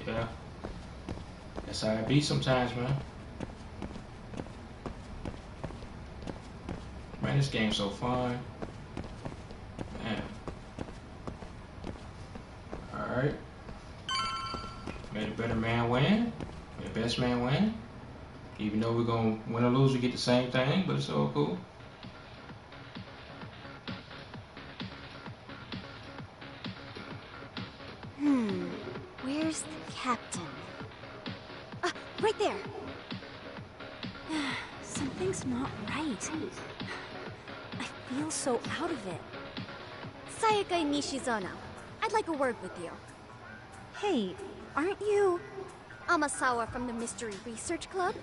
Yeah, that's how it be sometimes, man. Man, this game's so fun. Man. Alright. May the better man win. May the best man win. Even though we're gonna win or lose, we get the same thing, but it's all cool. Where's the captain? Right there. Something's not right. I feel so out of it. Sayaka Nishizono, I'd like a word with you. Hey, aren't you... Amasawa from the Mystery Research Club?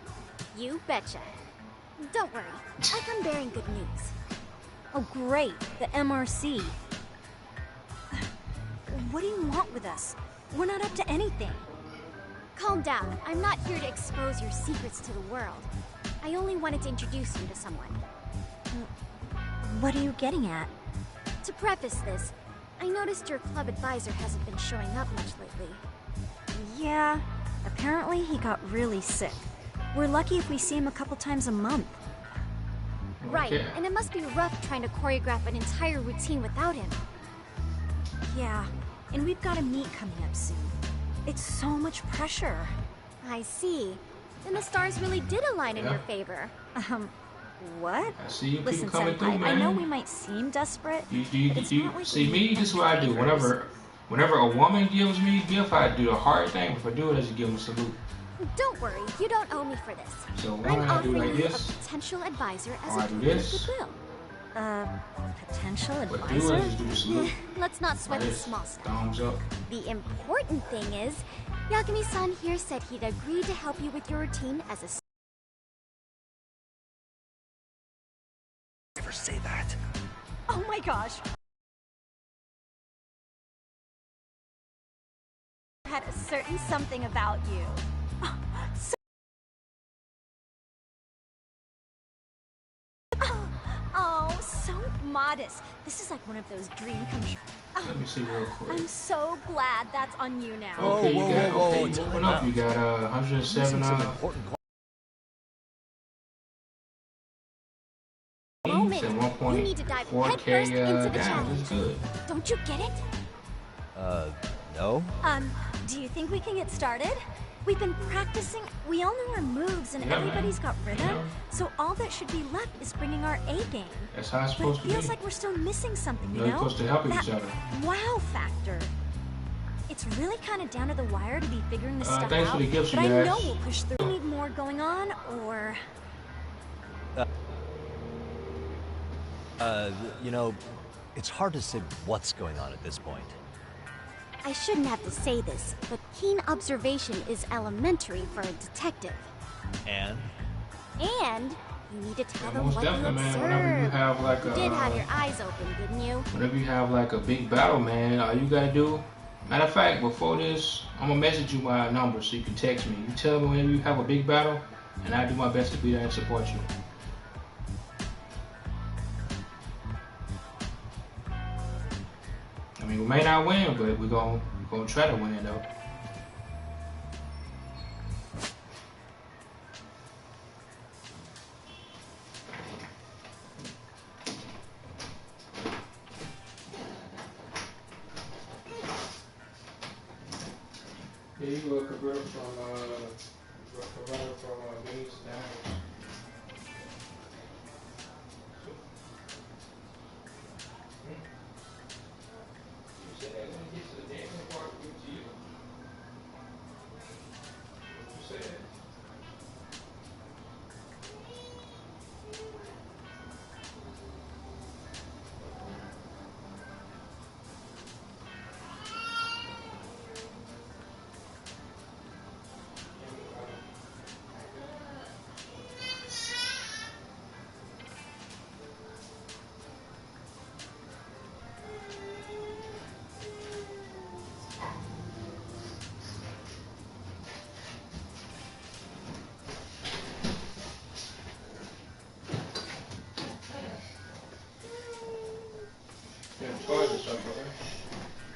You betcha. Don't worry, I come bearing good news. Oh great, the MRC. What do you want with us? We're not up to anything. Calm down, I'm not here to expose your secrets to the world. I only wanted to introduce you to someone. What are you getting at? To preface this, I noticed your club advisor hasn't been showing up much lately. Yeah, apparently he got really sick. We're lucky if we see him a couple times a month. Right, and it must be rough trying to choreograph an entire routine without him. Yeah, and we've got a meet coming up soon. It's so much pressure. I see. Then the stars really did align in your favor. What? I see you Listen, people coming Senpai, through, man. I know we might seem desperate. You see me? This is what I do. Whenever a woman gives me a gift, I do the hard thing. If I do it, I just give them a salute. Don't worry, you don't owe me for this. So I'm I do offering like you this. a potential advisor as Or a I do token of this. goodwill. Potential But do advisor? it, just do the salute. Let's not sweat Like the this. small stuff. Thumbs up. The important thing is, Yagami-san here said he'd agree to help you with your routine as a... Never say that. Oh my gosh! Had a certain something about you. Oh, so modest. This is like one of those dream come true. Let me see real quick. I'm so glad that's on you now. Okay, you got moving up. You got 107. Moment. You need to dive headfirst into the That's challenge. good. Don't you get it? No? Do you think we can get started? We've been practicing, we all know our moves and everybody's got rhythm, so all that should be left is bringing our A game. That's how it's But supposed it to be. feels like we're still missing something, you You're know? supposed to help that each other. wow factor. It's really kind of down to the wire to be figuring this stuff thanks out, for the gifts, but you I guys. know we'll push through. We need more going on, or... You know, it's hard to say what's going on at this point. I shouldn't have to say this, but keen observation is elementary for a detective. And? And you need to tell them Most what you definitely, man. observed. Whenever you have like You a, did have your eyes open, didn't you? whenever you have like a big battle, man, all you gotta do. Matter of fact, before this, I'm gonna message you my number so you can text me. You tell me whenever you have a big battle, and I do my best to be there and support you. I mean, we may not win, but we're gonna try to win though. Yeah, you go convert from beans down. You said that when it gets to the dancing part, give it to you. What you said.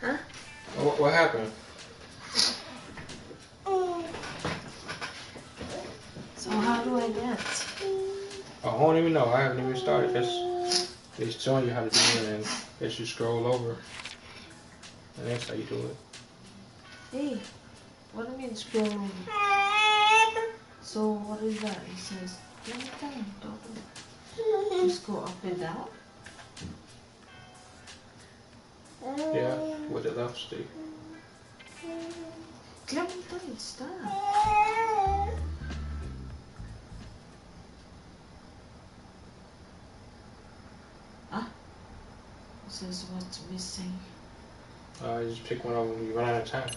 Huh? What happened? So how do I dance? I don't even know. I haven't even started. It's showing you how to do it, and as you scroll over, and that's how you do it. Hey, what do you mean scroll over? So what is that? It says, just go up and down? Yeah, with the left stick. Clementine, stop. Ah, it says what's missing. You just pick one of them when you run out of time.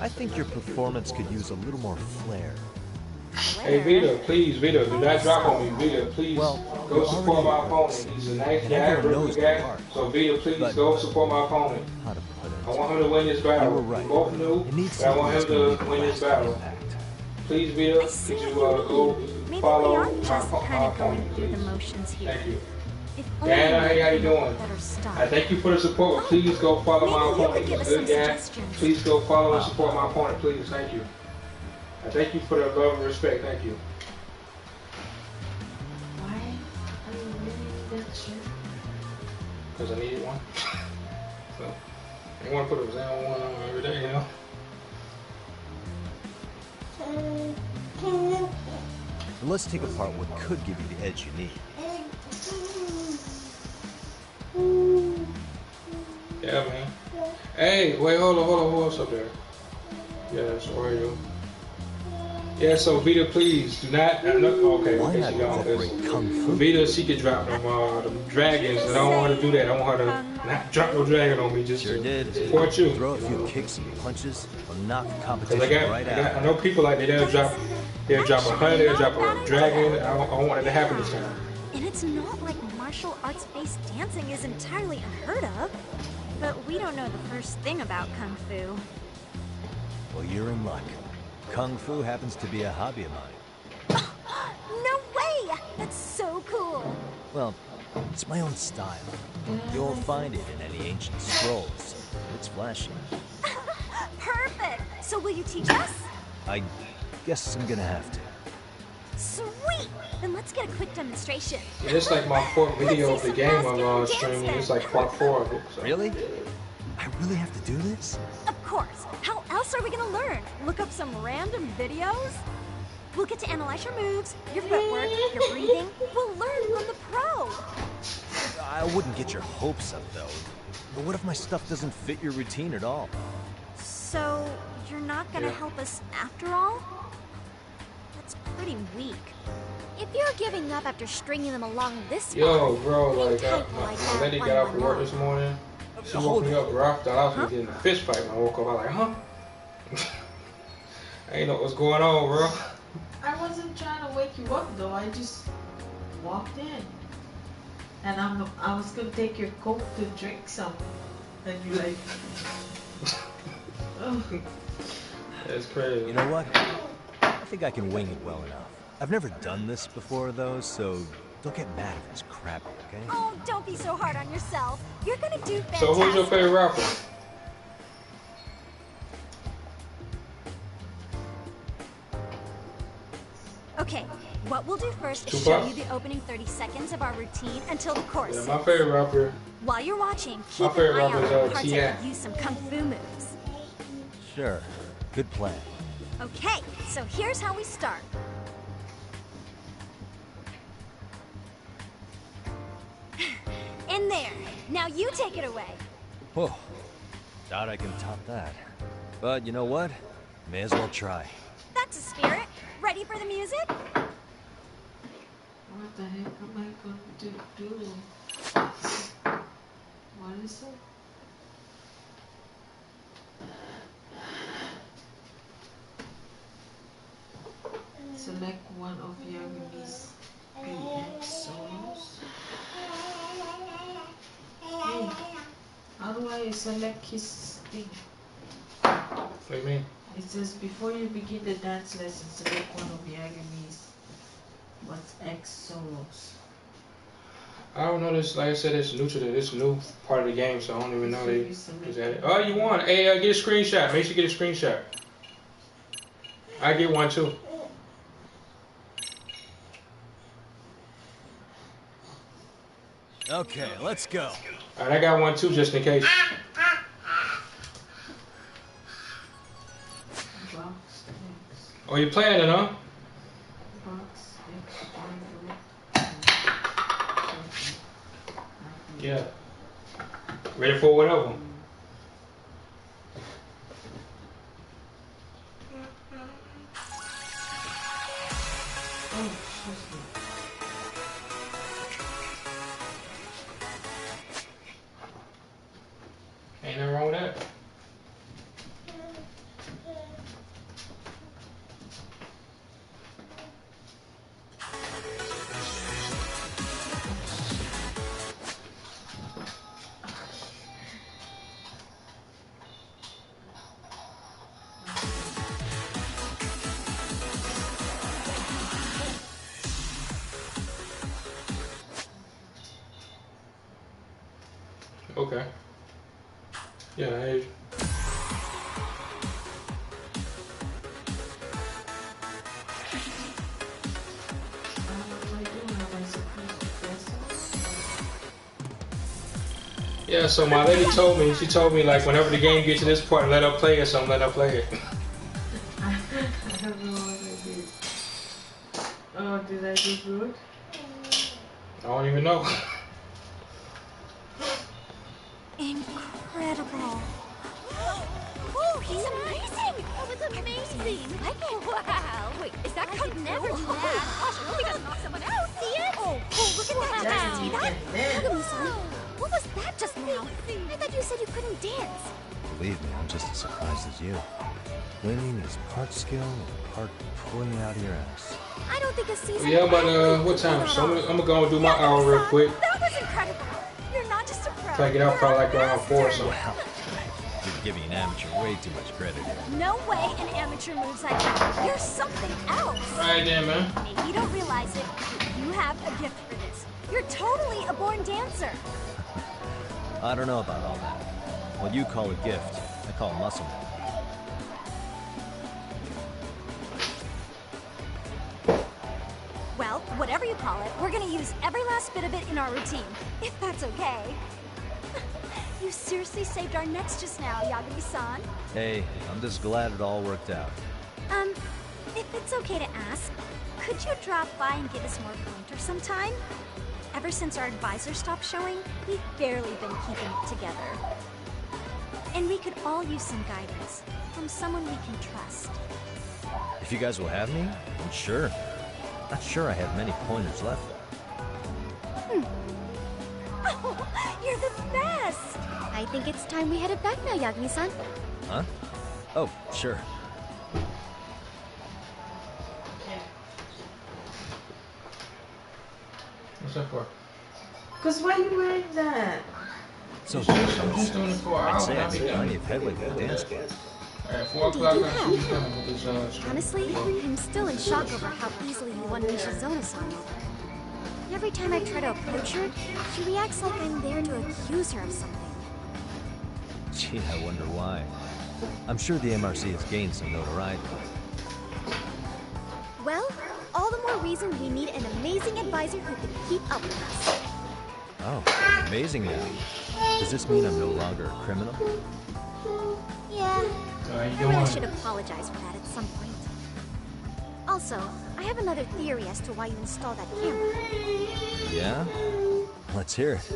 I think your performance could use a little more flair. Hey Vita, please, Vita, do not drop on me. Vita, please go support my opponent. He's a nice guy, really good guy. So Vita, please go support my opponent. I want him to win this battle. We both knew, but I want him to win this battle. Please, Vita, could you go follow my opponent, please? Thank you. Diana, hey, how you doing? I thank you for the support, but please go follow my opponent. He's a good guy. Please go follow and support my opponent, please. Thank you. I thank you for the love and respect. Thank you. Why are you wearing that shirt? Because I needed one. So, I didn't want to put a Zan one on every day, you know? But let's take apart what could give you the edge you need. Yeah, man. Hey, wait, hold on, what's up there? Yeah, that's Oreo. Yeah, so Vita, please do not. Okay, she gone. Vita, she could drop them dragons, and I don't want her to do that. I want her to not drop no dragon on me, just to support you. Throw a few kicks and punches, or knock the competition right out. I know people like that. They'll drop a hunter, they'll drop a dragon. I don't want it to happen this time. And it's not like martial arts-based dancing is entirely unheard of. But we don't know the first thing about Kung Fu. Well, you're in luck. Kung Fu happens to be a hobby of mine. No way! That's so cool! Well, it's my own style. You'll find it in any ancient scrolls. It's flashy. Perfect! So will you teach us? I guess I'm gonna have to. Sweet! Then let's get a quick demonstration. Yeah, it's like my fourth video of the game I'm streaming. It's like part 4 of it. So. Really? I really have to do this? Of course. How else are we gonna learn? Look up some random videos? We'll get to analyze your moves, your footwork, your breathing. We'll learn from the pro. I wouldn't get your hopes up, though. But what if my stuff doesn't fit your routine at all? So, you're not gonna help us after all? That's pretty weak. If you're giving up after stringing them along this Yo, bro, like, my lady got off work this morning. She woke me up rough. Thought I was gonna get in a fist fight when I woke up. I was like, huh? I ain't know what's going on, bro. I wasn't trying to wake you up though. I just walked in, and I was gonna take your Coke to drink some, and you like, oh. That's crazy. You know what? I think I can wing it well enough. I've never done this before, though, so don't get mad if it's crappy, okay? Oh, don't be so hard on yourself. You're gonna do fantastic. So who's your favorite rapper? Okay, what we'll do first is Tupac? show you the opening 30 seconds of our routine until the chorus. Yeah, my favorite rapper. While you're watching, My keep an favorite eye rapper out is, for parts T.I. that could use some kung fu moves. Sure. Good plan. Okay, so here's how we start. In there. Now you take it away. Whoa. Doubt I can top that. But you know what? May as well try. That's a spirit. Ready for the music? What the heck am I going to do? What is it? Select one of Yagami's BX solos. Hey, how do I select his thing? What do you mean? It says before you begin the dance lesson, select one of Yagami's what's X solos. I don't know this. Like I said, it's new to this new part of the game, so I don't even know they. Is that it? Oh, you won. Hey, get a screenshot. Make sure you get a screenshot. I get one too. Okay, let's go. All right, I got one too, just in case. Oh, you playing it, huh? Yeah. Ready for whatever. Ain't nothing wrong with that. Okay. Yeah, hey. Yeah, so my lady told me, she told me like whenever the game gets to this part, let her play it, so I'm letting her play it. I don't know what I did. Oh, did I do good? I don't even know. Incredible. Oh, he's amazing! That was amazing! Wow! Wait, is that code never do that? Gosh, I really gotta knock someone out. See it? Oh, look at that. See that? Yagami-san, what was that just now? I thought you said you couldn't dance. Believe me, I'm just as surprised as you. Winning is part skill and part pulling out of your ass. I don't think a season. Yeah, but what time? So I'm gonna go and do my hour real quick. That was incredible. You're not just a pro. If I get out probably like around 4 or something. Wow. You're giving an amateur way too much credit here. No way an amateur moves like that. You're something else. Right then, man. Maybe you don't realize it, but you have a gift for this. You're totally a born dancer. I don't know about all that. What you call a gift, I call muscle memory. Well, whatever you call it, we're gonna use every last bit of it in our routine, if that's okay. You seriously saved our necks just now, Yagami-san. Hey, I'm just glad it all worked out. If it's okay to ask, could you drop by and give us more pointers sometime? Ever since our advisor stopped showing, we've barely been keeping it together. And we could all use some guidance from someone we can trust. If you guys will have me, then sure. Not sure I have many pointers left. Oh, you're the best! I think it's time we headed back now, Yagami-san. Huh? Oh, sure. What's that for? Cause why you wearing that? So, I'm just doing it for an I'd hour. say I'll I've be made done. plenty of headway with the dance game. At 4 Indeed, o'clock, you I should be have. done with this stream. Honestly, I'm still in shock over how easily you won Nishizona-san over. Every time I try to approach her, she reacts like I'm there to accuse her of something. Gee, I wonder why. I'm sure the MRC has gained some notoriety. Well, all the more reason we need an amazing advisor who can keep up with us. Oh, amazing now. Does this mean I'm no longer a criminal? Yeah, How you I doing? really should apologize for that at some point. Also, I have another theory as to why you installed that camera. Yeah? Let's hear it.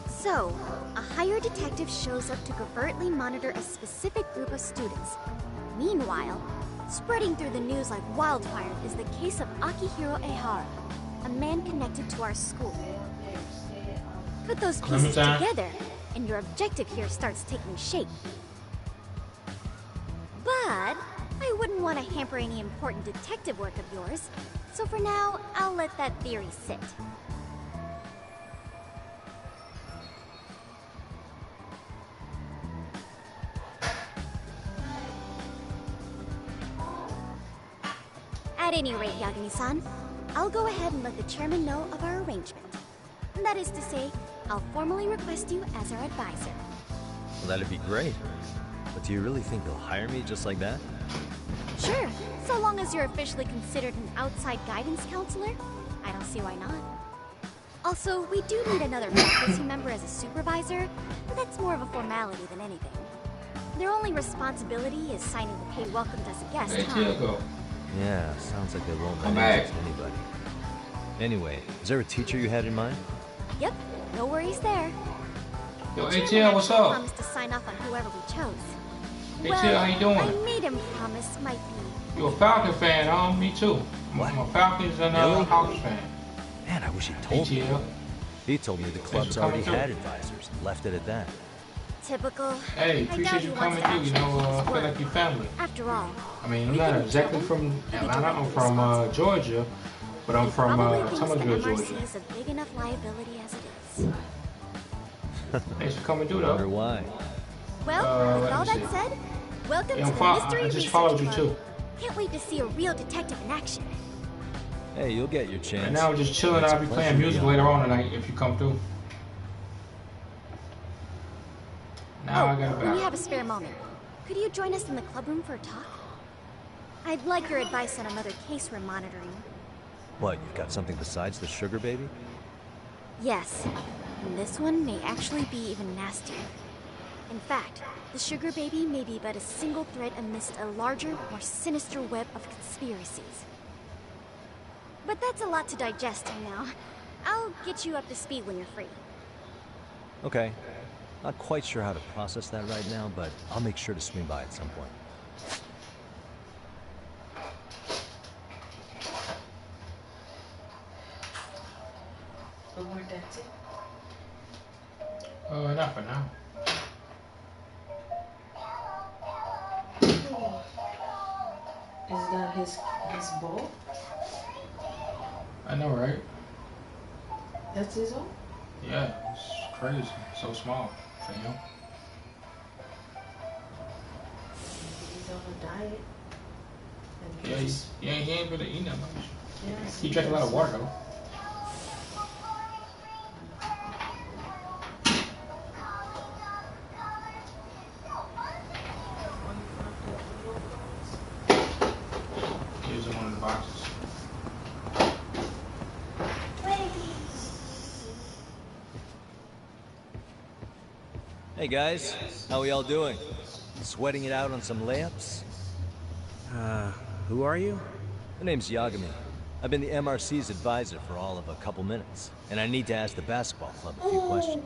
So, a hired detective shows up to covertly monitor a specific group of students. Meanwhile, spreading through the news like wildfire is the case of Akihiro Ehara, a man connected to our school. Put those pieces together, and your objective here starts taking shape. But I wouldn't want to hamper any important detective work of yours, so for now, I'll let that theory sit. At any rate, Yagami-san, I'll go ahead and let the chairman know of our arrangement. That is to say, I'll formally request you as our advisor. Well, that'd be great. But do you really think they'll hire me just like that? Sure, so long as you're officially considered an outside guidance counselor, I don't see why not. Also, we do need another faculty member as a supervisor, but that's more of a formality than anything. Their only responsibility is signing the paid welcome as a guest, Hey, huh? Tiago. Yeah, sounds like they won't Come let back. interest anybody. Anyway, is there a teacher you had in mind? Yep, no worries there. Yo, The hey, chairman Tia, what's actually up? promised to sign off on whoever we chose. Hey, Well, Tia, how you doing? I made him promise might be. You a Falcon fan, huh? Me too. I'm a Falcons and Really? Hawks fan. Man, I wish he'd told me. Tia. He told me the club's for coming already through. had advisors and left it at that. Typical. Hey, I doubt appreciate he you wants coming to through. You know, I actually feel work. like you family. After all, I mean, I'm we not get in exactly trouble, from he'd be Atlanta. I'm directly from responsible. Georgia, but I'm He from probably thinks the Somerville, MRC Georgia. is a big enough liability as it is. Thanks for coming through, Wonder though. why. Well, with let all me that see. said, welcome Yeah, to I'm the Mystery I just Research followed you Club. too. Can't wait to see a real detective in action. Hey, you'll get your chance. And now we're just chilling. It's a I'll be pleasure playing to be music on later board. on tonight if you come through. Now I got When you back. have a spare moment, could you join us in the clubroom for a talk? I'd like your advice on another case we're monitoring. What, you've got something besides the sugar baby? Yes, and this one may actually be even nastier. In fact, the sugar baby may be but a single thread amidst a larger, more sinister web of conspiracies. But that's a lot to digest now. I'll get you up to speed when you're free. Okay. Not quite sure how to process that right now, but I'll make sure to swing by at some point. No more dancing? Not for now. Is that his ball? I know, right? That's his own? Yeah, it's crazy. So small for him. He's on a diet. And Yeah, he ain't really eating that much. Yes, He drank a lot of water though. He was in one of the boxes. Hey guys, how we all doing? Sweating it out on some layups? Who are you? My name's Yagami. I've been the MRC's advisor for all of a couple minutes, and I need to ask the basketball club a few questions.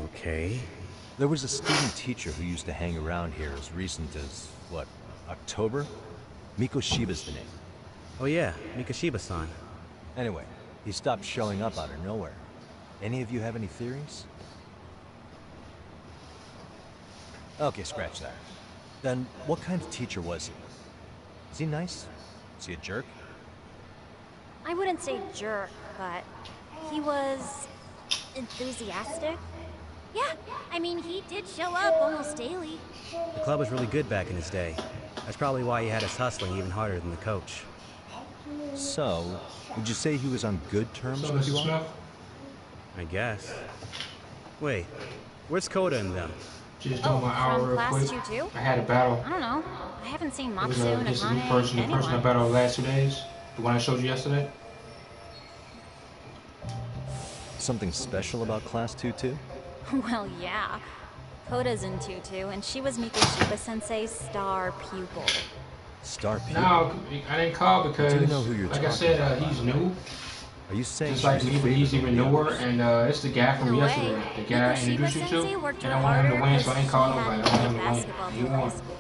Okay. There was a student teacher who used to hang around here as recent as, what, October? Mikoshiba's the name. Oh yeah, Mikoshiba-san. Anyway, he stopped showing up out of nowhere. Any of you have any theories? Okay, scratch that. Then, what kind of teacher was he? Is he nice? Is he a jerk? I wouldn't say jerk, but he was enthusiastic. Yeah, I mean, he did show up almost daily. The club was really good back in his day. That's probably why he had us hustling even harder than the coach. So, would you say he was on good terms So, with Mr. you all? Smith? I guess. Wait, where's Coda and them? Just doing my hour from real class quick. 2-2? I had a battle. I don't know. I haven't seen It was Matsu, just a new Nakane, person, the person I anyone. battled the last 2 days. The one I showed you yesterday. Something special about Class 2-2? Well, yeah. Koda's in 2-2, and she was Mikoshiba Sensei's star pupil. Star pupil? No, I didn't call because, Do you know who you're like I talking said, about? he's new. Are you saying Just like she's me, but he's even newer, and it's the guy In from a yesterday. way, The guy I introduced you to, Sensei worked and her I wanted him to harder win, so I didn't because call she nobody. I hadn't wanted him played to basketball win. He till won. high school.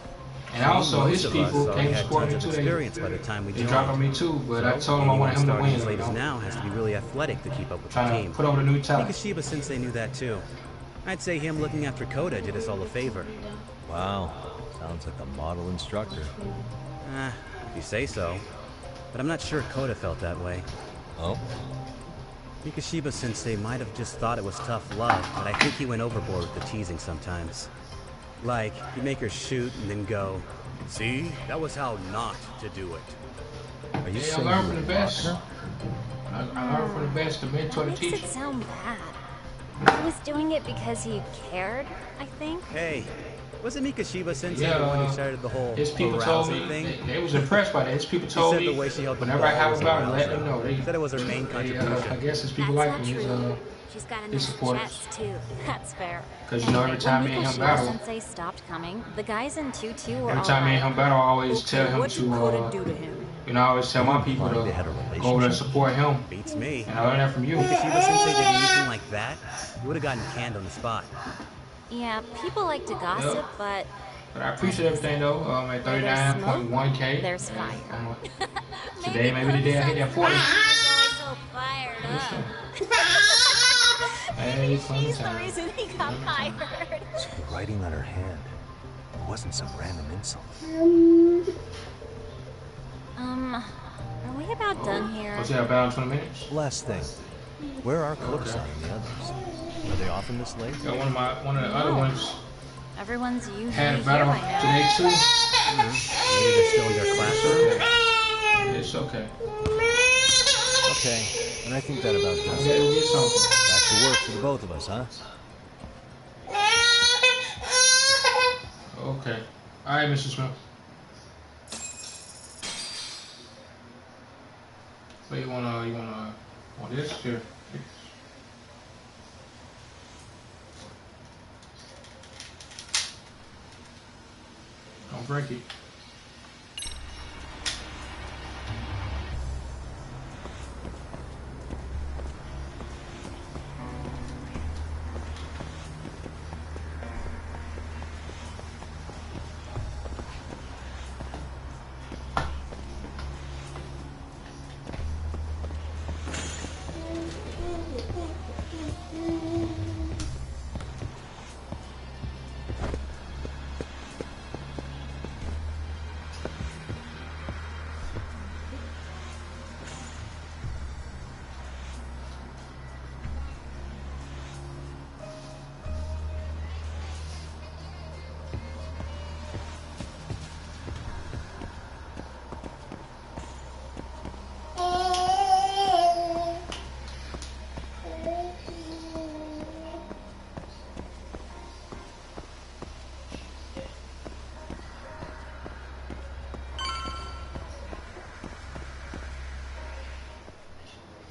And also, his Most of us people already came had supporting tons me of too. experience by the time we They joined. dropped on me too, but I told him I anyone wanted him to starting win. as late You as know? now has to be really athletic to keep up with the Trying team. to put over the new talent. Mikoshiba Sensei knew that too. I'd say him looking after Coda did us all a favor. Wow, sounds like a model instructor. If you say so. But I'm not sure Coda felt that way. Oh? Mikoshiba Sensei might have just thought it was tough love, but I think he went overboard with the teasing sometimes. Like, he'd make her shoot and then go, "See, that was how not to do it." Are you Yeah, I saying learned you from the mock best. her? I learned from the best, the mentor, the That makes teacher. it sound bad. He was doing it because he cared, I think. Hey, wasn't Mikoshiba Sensei Yeah, the one who started the whole his people told arousing me thing? they was impressed by that. His people He told said me the way she held the whenever ball I have was a battle, let arousing. them know. They Said it was her main contribution. I guess his people That's like not me. true. She's got a His nice supporters. chest, too. That's fair. Because you know, every time me and him battle, Sensei stopped coming, the guys in 2-2 were every all time me and like, him battle, I always tell him what'd to, Coda do to him? you know, I always tell Are you my people implying to they had a go over there and relationship? support him. Beats me. And I learned that from you. Mikoshiba Sensei did anything like that, you would have gotten canned on the spot. Yeah, people like to gossip, but But I appreciate everything though. At where there's smoke, 39.1K. there's fire. Today, maybe the day I hit that 40. He's always so fired up. Hey, fun She's the time. reason he got fired. So the writing on her hand wasn't some random insult. Are we about done here? What's that, about 20 minutes? Last thing, where are Koda-san and the others? Are they often this late? Got one of the other ones Everyone's usually had a here battle by now. today too. Maybe they're still in your class. It's okay. Okay, and I think that about does I gotta it. get something. Back to work for the both of us, huh? Okay. All right, Mr. Smith. So you wanna want this here? Don't break it.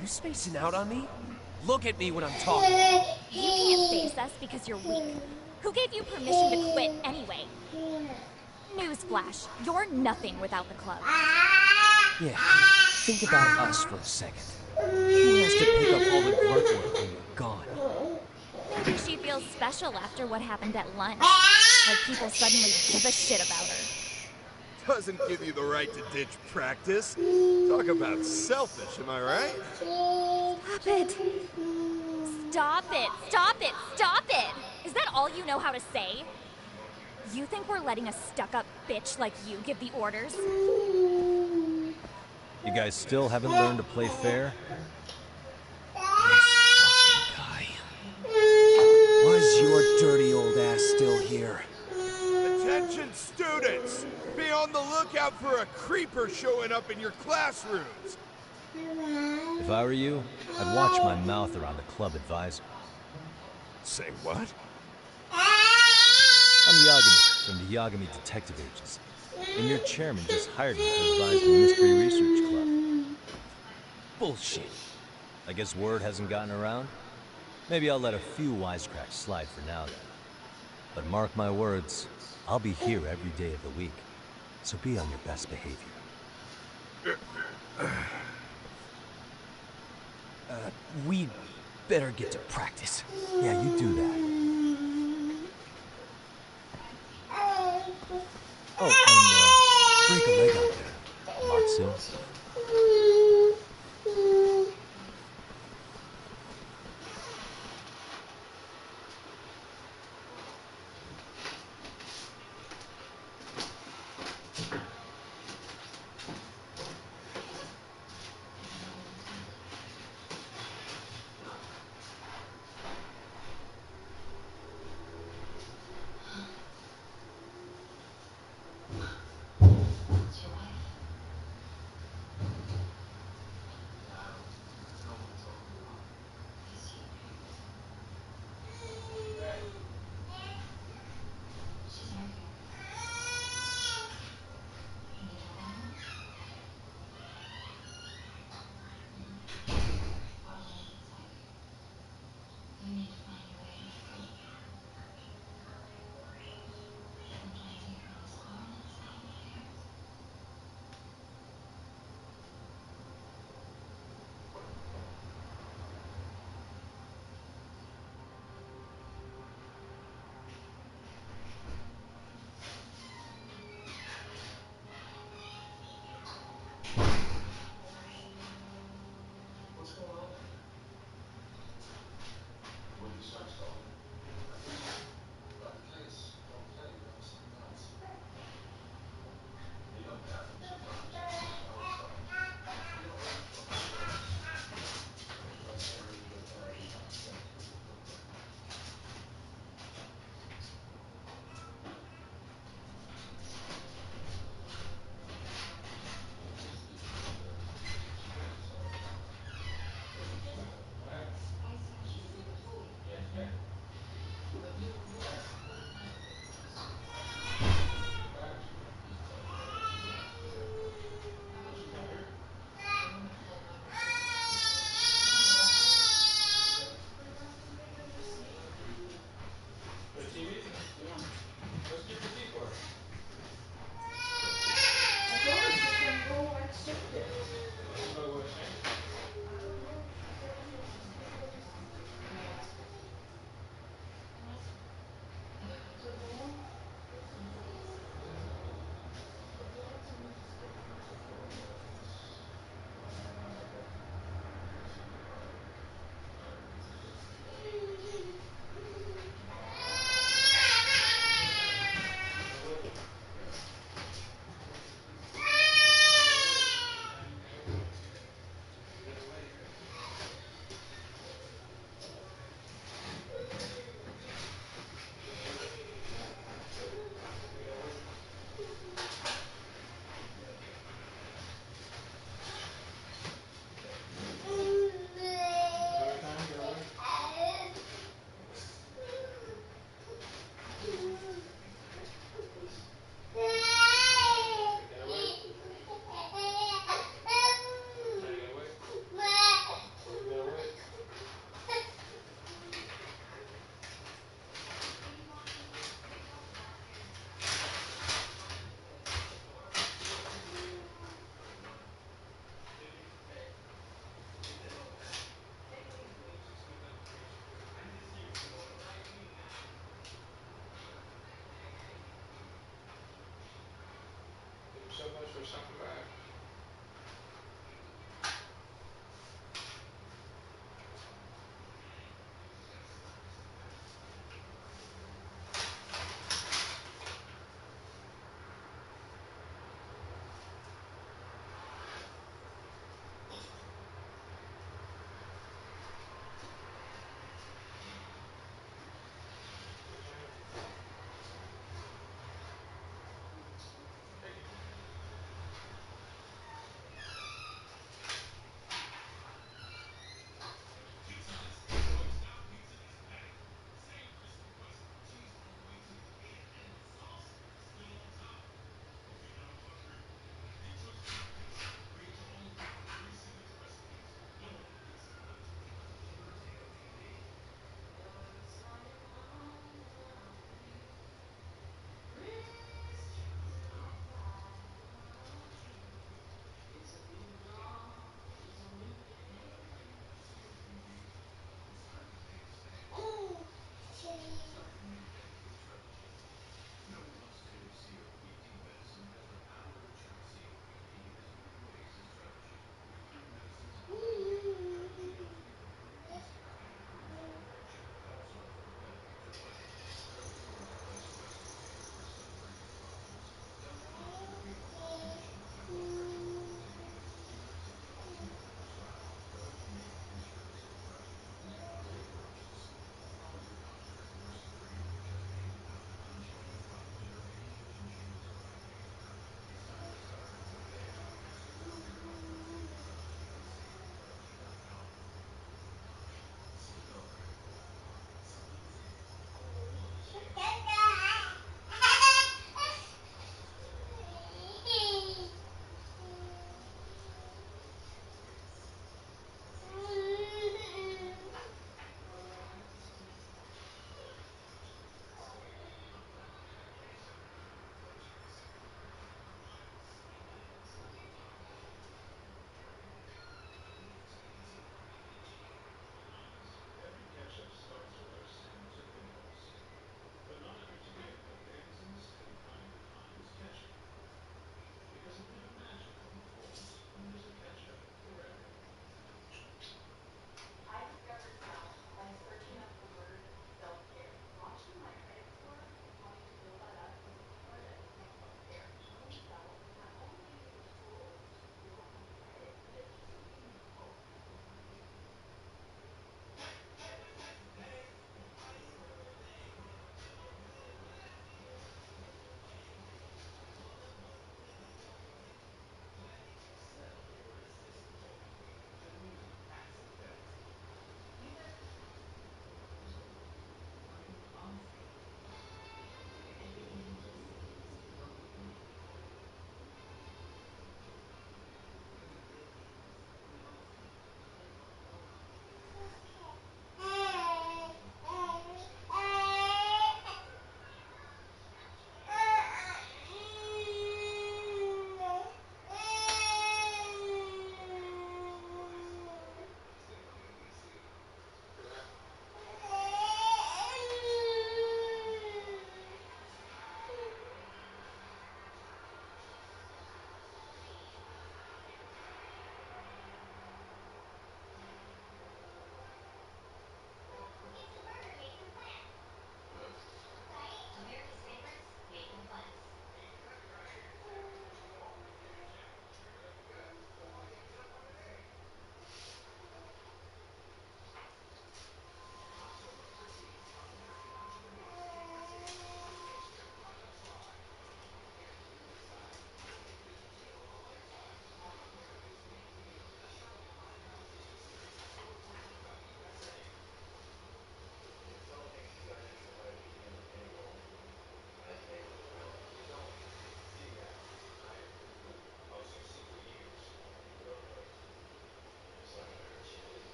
You spacing out on me? Look at me when I'm talking. You can't face us because you're weak. Who gave you permission to quit anyway? Newsflash, you're nothing without the club. Yeah, think about us for a second. Who has to pick up all the grunt work when you're gone? I think she feels special after what happened at lunch. Like people suddenly give a shit about her. Doesn't give you the right to ditch practice. Talk about selfish, am I right? Stop it. Stop it. Stop it. Stop it. Is that all you know how to say? You think we're letting a stuck-up bitch like you give the orders? You guys still haven't learned to play fair? This fucking guy. Why's dirty old ass still here. Attention students! Be on the lookout for a creeper showing up in your classrooms! If I were you, I'd watch my mouth around a club advisor. Say what? I'm Yagami from the Yagami Detective Agency, and your chairman just hired me to advise the Mystery Research Club. Bullshit. I guess word hasn't gotten around? Maybe I'll let a few wisecracks slide for now then. But mark my words, I'll be here every day of the week, so be on your best behavior. We'd better get to practice. Yeah, you do that. Oh, and break a leg out there, Matsu. So much for something bad.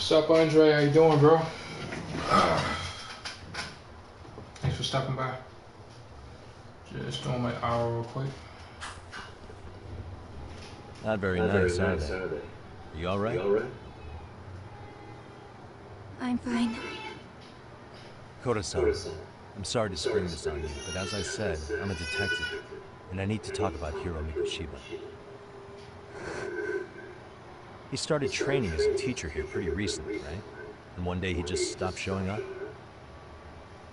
What's up, Andre? How you doing, bro? Thanks for stopping by. Just doing my hour real quick. Not very nice, are they? Are you alright? I'm fine. Koda-san, I'm sorry to spring this on you, but as I said, I'm a detective, and I need to talk about Hiro Mikoshiba. He started training as a teacher here pretty recently, right? And one day he just stopped showing up?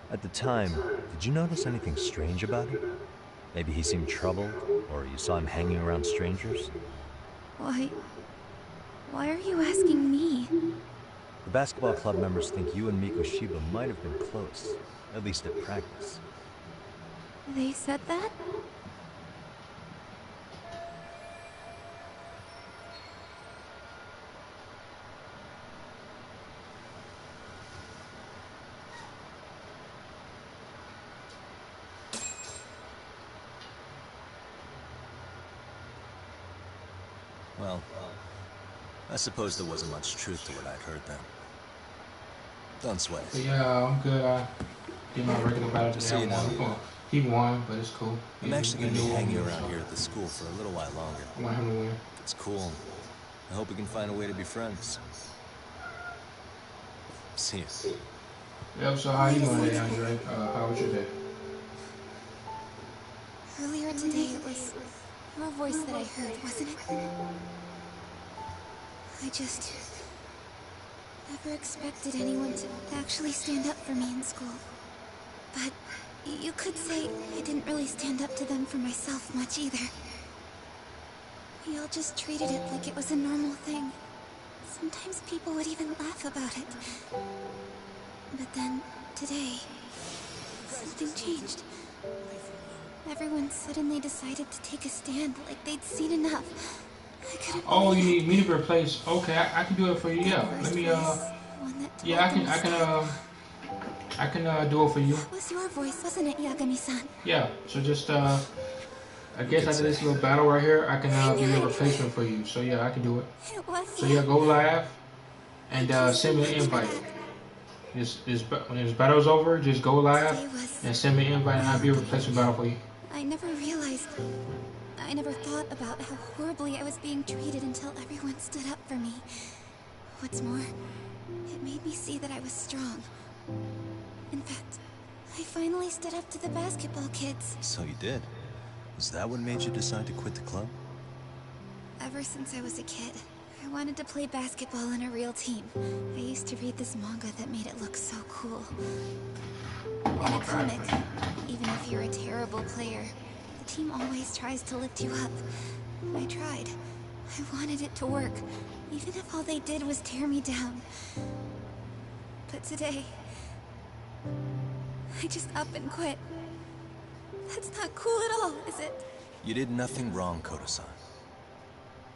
At the time, did you notice anything strange about him? Maybe he seemed troubled, or you saw him hanging around strangers? Why are you asking me? The basketball club members think you and Mikoshiba might have been close, at least at practice. They said that? Well, I suppose there wasn't much truth to what I'd heard then. Don't sweat it. But yeah, I'm good. I did my regular battle Just today. so you know, Well, he won, but it's cool. I'm actually going to be hanging around here at the school for a little while longer. I want him to win. It's cool. I hope we can find a way to be friends. See you. Yep, so how you doing today, Andre? How was your day? Earlier today, it was your voice that I heard, wasn't it? I just never expected anyone to actually stand up for me in school. But you could say I didn't really stand up to them for myself much either. We all just treated it like it was a normal thing. Sometimes people would even laugh about it. But then, today, something changed. Everyone suddenly decided to take a stand like they'd seen enough. I couldn't Oh, you need me to replace? Okay, I can do it for you. Yeah, let me. Yeah, I can do it for you. That was your voice, wasn't it, Yagami-san? Yeah. So just I guess after this little battle right here, I can be a replacement for you. So yeah, I can do it. It was. So yeah, go live and send me an invite. When this battle's over, just go live and send me an invite, and I'll be a replacement battle for you. I never realized. I never thought about how horribly I was being treated until everyone stood up for me. What's more, it made me see that I was strong. In fact, I finally stood up to the basketball kids. So you did? Is that what made you decide to quit the club? Ever since I was a kid, I wanted to play basketball in a real team. I used to read this manga that made it look so cool. In a comic, even if you're a terrible player, the team always tries to lift you up. I tried. I wanted it to work, even if all they did was tear me down. But today, I just up and quit. That's not cool at all, is it? You did nothing wrong, Koda-san.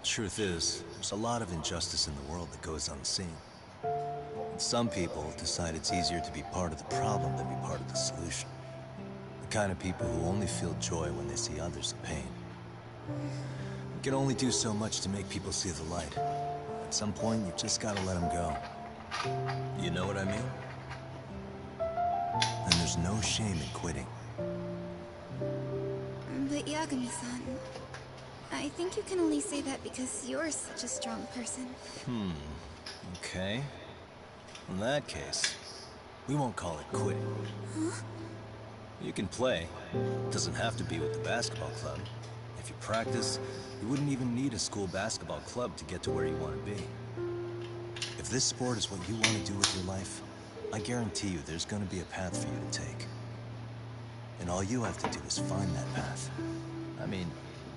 Truth is, there's a lot of injustice in the world that goes unseen. And some people decide it's easier to be part of the problem than be part of the solution. The kind of people who only feel joy when they see others in pain. You can only do so much to make people see the light. At some point, you just gotta let them go. You know what I mean? And there's no shame in quitting. But Yagami-san, I think you can only say that because you're such a strong person. Okay. In that case, we won't call it quitting. Huh? You can play. It doesn't have to be with the basketball club. If you practice, you wouldn't even need a school basketball club to get to where you want to be. If this sport is what you want to do with your life, I guarantee you there's going to be a path for you to take. And all you have to do is find that path. I mean,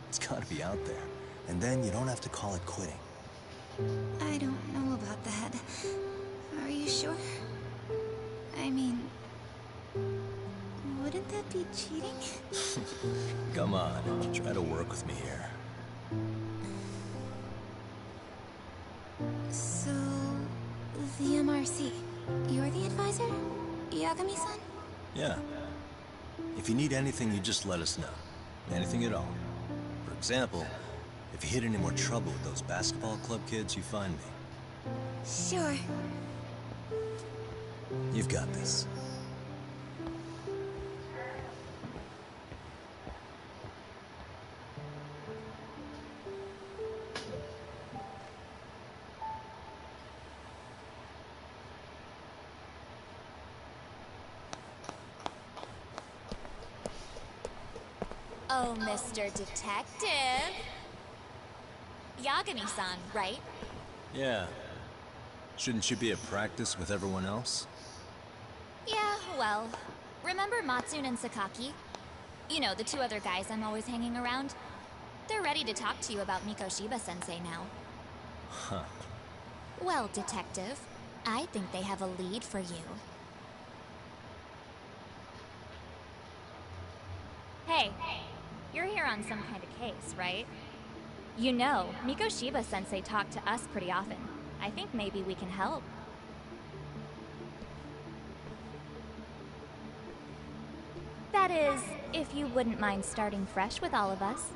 it's got to be out there. And then you don't have to call it quitting. I don't know about that. Are you sure? I mean, wouldn't that be cheating? Come on, try to work with me here. So, the MRC, you're the advisor? Yagami-san? Yeah. If you need anything, you just let us know. Anything at all. For example, if you hit any more trouble with those basketball club kids, you find me. Sure. You've got this. Oh, Mr. Detective. Yagami-san, right? Yeah. Shouldn't you be at practice with everyone else? Yeah, well, remember Matsune and Sakaki? You know, the two other guys I'm always hanging around? They're ready to talk to you about Mikoshiba-sensei now. Huh. Well, Detective, I think they have a lead for you. Hey, you're here on some kind of case, right? You know, Mikoshiba-sensei talked to us pretty often. I think maybe we can help. That is, if you wouldn't mind starting fresh with all of us.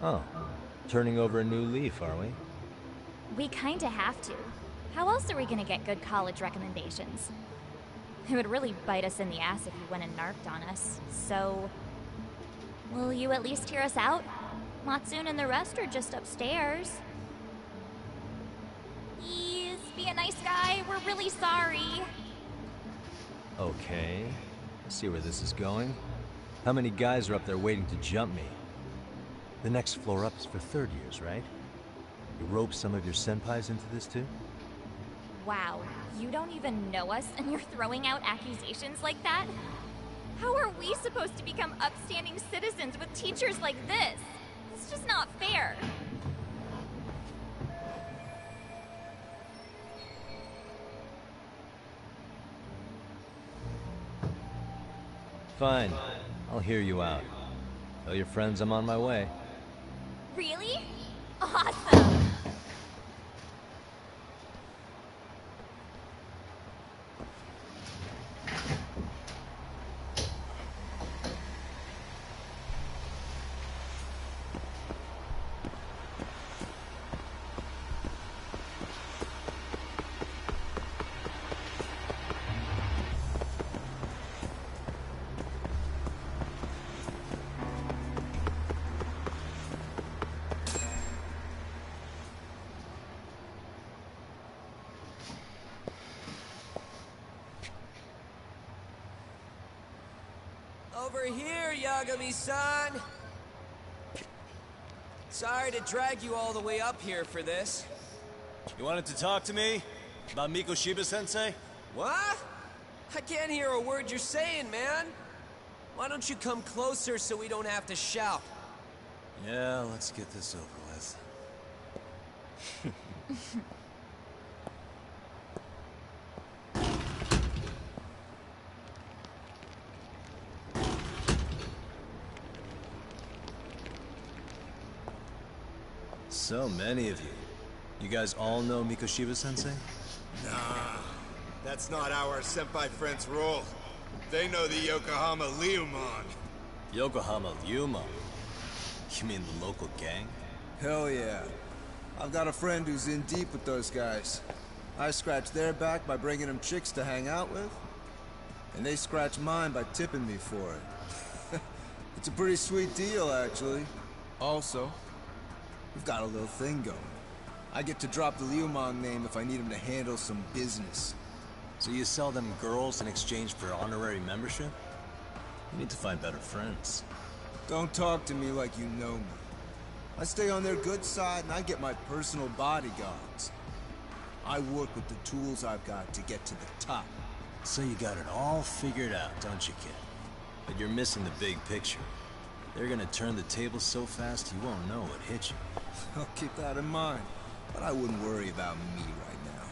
Oh. Turning over a new leaf, are we? We kinda have to. How else are we gonna get good college recommendations? It would really bite us in the ass if you went and narked on us, so... Will you at least hear us out? Matsune and the rest are just upstairs. Please, be a nice guy, we're really sorry. Okay. I see where this is going. How many guys are up there waiting to jump me? The next floor up is for third years, right? You rope some of your senpais into this too? Wow, you don't even know us and you're throwing out accusations like that? How are we supposed to become upstanding citizens with teachers like this? It's just not fair. Fine. I'll hear you out. Tell your friends I'm on my way. Really? Awesome! Over here, Yagami-san! Sorry to drag you all the way up here for this. You wanted to talk to me? About Mikoshiba-sensei? What? I can't hear a word you're saying, man. Why don't you come closer so we don't have to shout? Yeah, let's get this over with. So many of you. You guys all know Mikoshiba-sensei? Nah, that's not our senpai friends' role. They know the Yokohama Leomon. Yokohama Lyuma? You mean the local gang? Hell yeah. I've got a friend who's in deep with those guys. I scratch their back by bringing them chicks to hang out with, and they scratch mine by tipping me for it. It's a pretty sweet deal, actually. Also, we've got a little thing going. I get to drop the Leomon name if I need him to handle some business. So you sell them girls in exchange for honorary membership? You need to find better friends. Don't talk to me like you know me. I stay on their good side and I get my personal bodyguards. I work with the tools I've got to get to the top. So you got it all figured out, don't you, kid? But you're missing the big picture. They're gonna turn the tables so fast you won't know what hit you. I'll keep that in mind. But I wouldn't worry about me right now.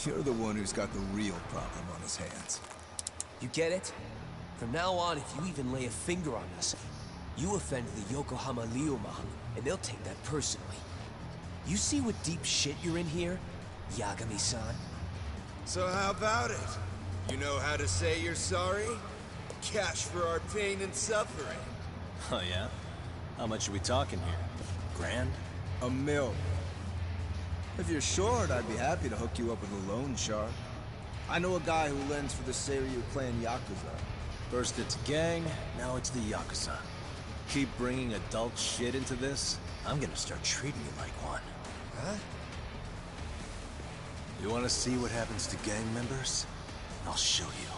You're the one who's got the real problem on his hands. You get it? From now on, if you even lay a finger on us, you offend the Yokohama Leomon, and they'll take that personally. You see what deep shit you're in here, Yagami-san? So how about it? You know how to say you're sorry? Cash for our pain and suffering. Oh yeah? How much are we talking here? Grand? $1 million. If you're short, I'd be happy to hook you up with a loan shark. I know a guy who lends for the Seiryu clan Yakuza. First it's gang, now it's the Yakuza. Keep bringing adult shit into this, I'm gonna start treating you like one. Huh? You wanna see what happens to gang members? I'll show you.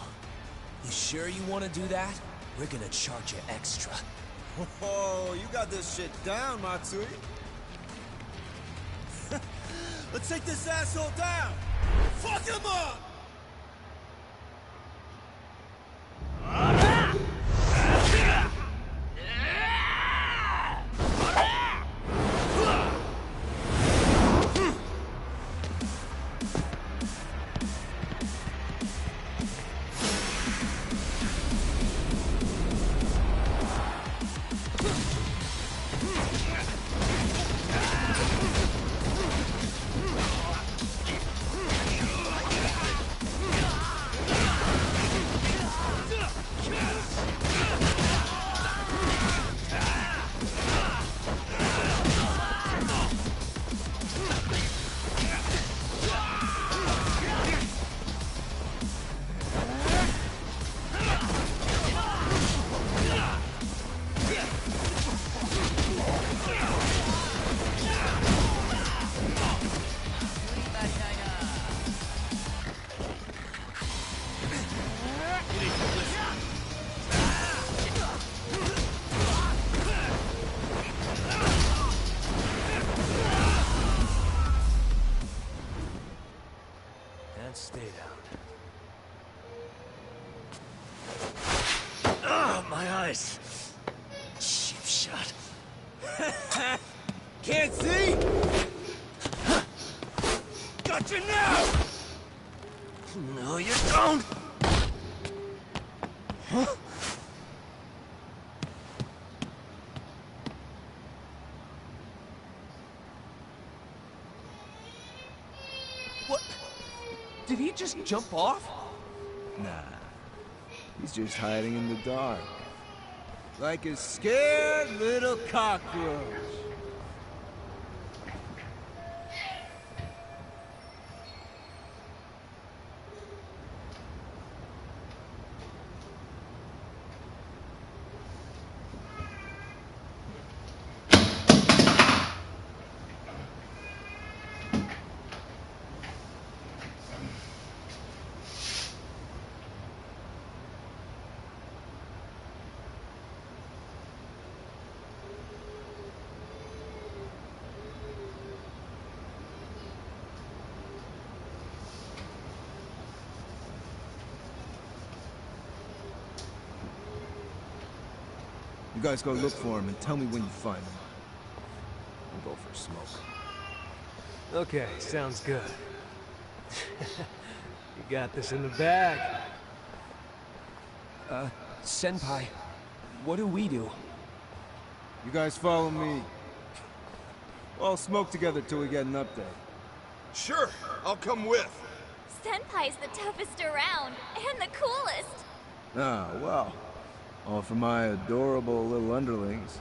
You sure you want to do that? We're gonna charge you extra. Oh, you got this shit down, Matsui. Let's take this asshole down! Fuck him up! Stay down. Ah, my eyes. Cheap shot. Can't see? Got you now! No, you don't! Huh? What? Did he just jump off? Nah. He's just hiding in the dark. Like a scared little cockroach. You guys go look for him and tell me when you find him. We'll go for a smoke. Okay, sounds good. You got this in the bag. Senpai, what do we do? You guys follow me. We'll smoke together till we get an update. Sure, I'll come with. Senpai's the toughest around, and the coolest. Ah, well. All for my adorable little underlings.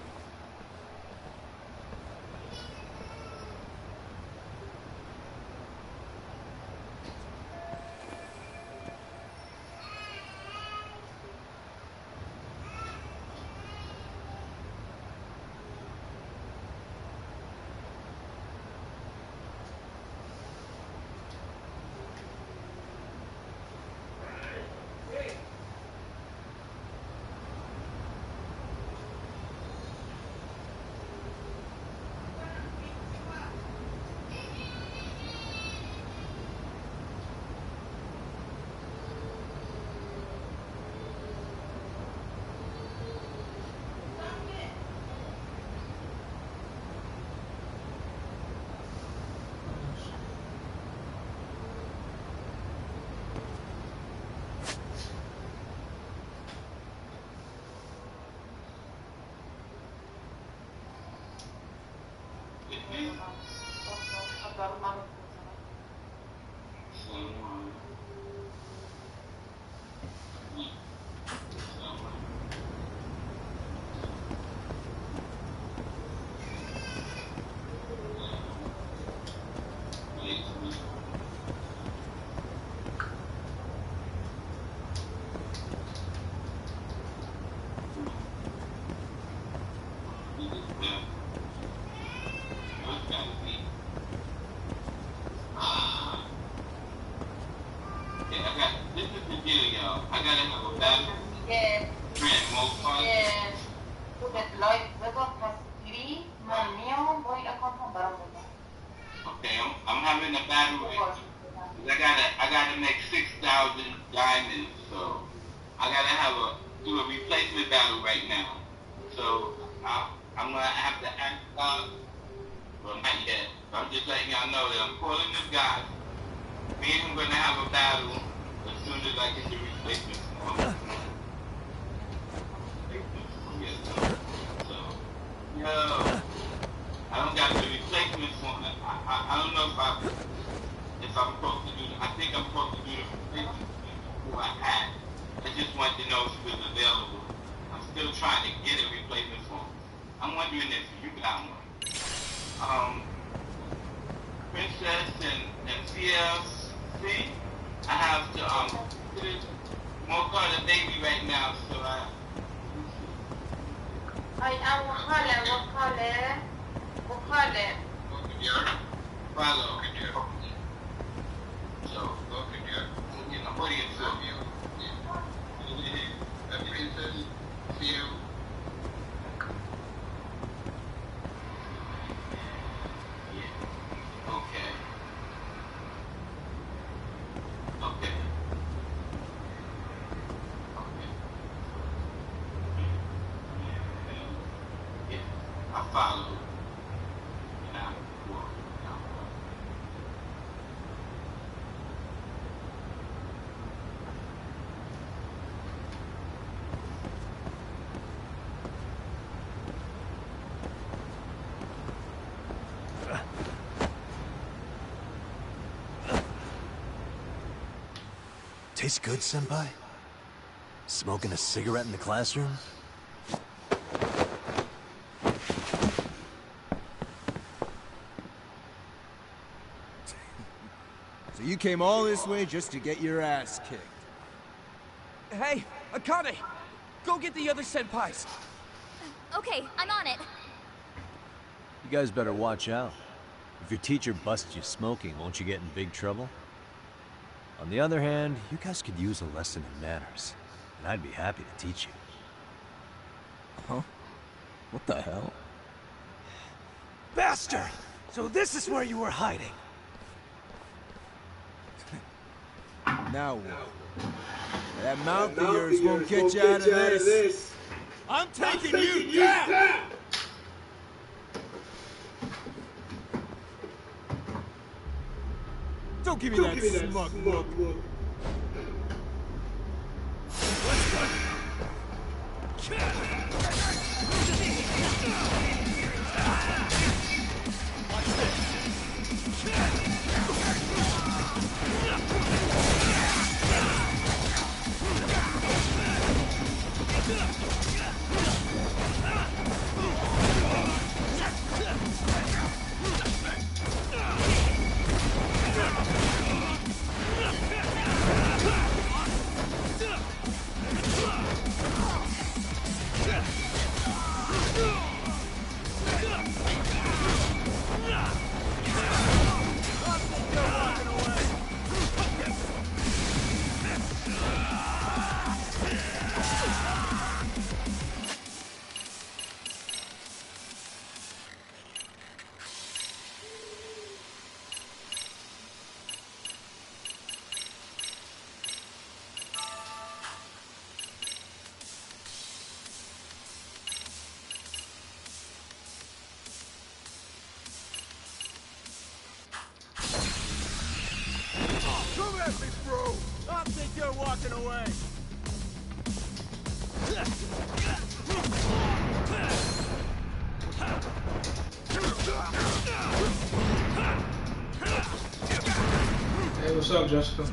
I gotta have a battle. Yes. Trent, more fun. Yes. So that like weather facility, my meal, boy, I can't remember. Okay, I'm having a battle with you. I gotta make 6,000 diamonds, so I gotta do a replacement battle right now. So I'm gonna have to ask God. Well, not yet. I'm just letting y'all know that I'm calling this guy. Me and him gonna have a battle as soon as I get the replacement form. So, yo, I don't got the replacement form. I don't know if I'm supposed to do. I think I'm supposed to do the replacement before I had. I just wanted to know if it was available. I'm still trying to get a replacement form. I'm wondering if you got one. Princess and CLC, I have to more call the baby right now, so I am Wakale. follow. So, you know, what do you feel? A princess, feel. Okay. Yeah, I follow. Tastes good, Senpai? Smoking a cigarette in the classroom? So you came all this way just to get your ass kicked. Hey, Akane! Go get the other senpais! Okay, I'm on it. You guys better watch out. If your teacher busts you smoking, won't you get in big trouble? On the other hand, you guys could use a lesson in manners, and I'd be happy to teach you. Huh? What the hell? Bastard! So this is where you were hiding. Now what? That mouth of yours won't get you out of this. I'm taking you down! Don't give me that smug look. Come at me, bro! I think you're walking away. Hey, what's up, Jessica?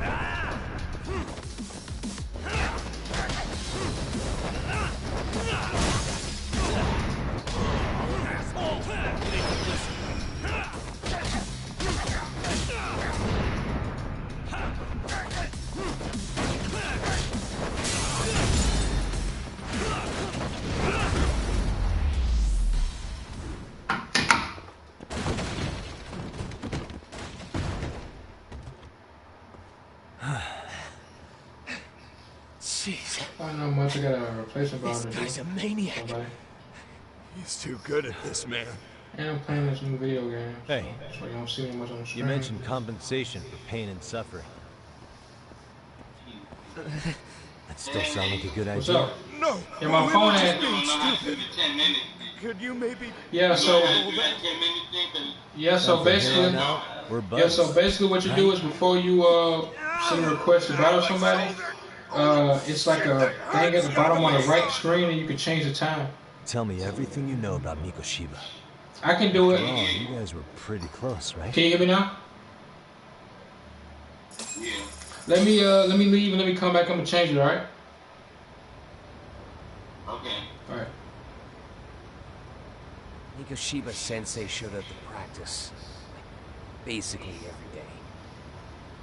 Jeez. I don't know much. I got a replacement This bottle. guy's a maniac. Somebody. He's too good at this, man. And I'm playing this new video game. Hey. So you don't see me much on the screen. You mentioned compensation for pain and suffering. That still sound like a good What's idea? up? No. Yeah, my phone had. Stupid. Could you maybe? Yeah. So. Yeah. So From basically. here on out, we're Yeah. buddies. So basically, what you do is before you send a request to battle somebody, it's like a thing at the bottom on the right screen, and you can change the time. Tell me everything you know about Mikoshiba. I can do it. Oh, you guys were pretty close, right? Can you hear me now? Let me leave and let me come back. I'm gonna change it. All right. Okay. All right. Mikoshiba Sensei showed up to practice, like, basically every day.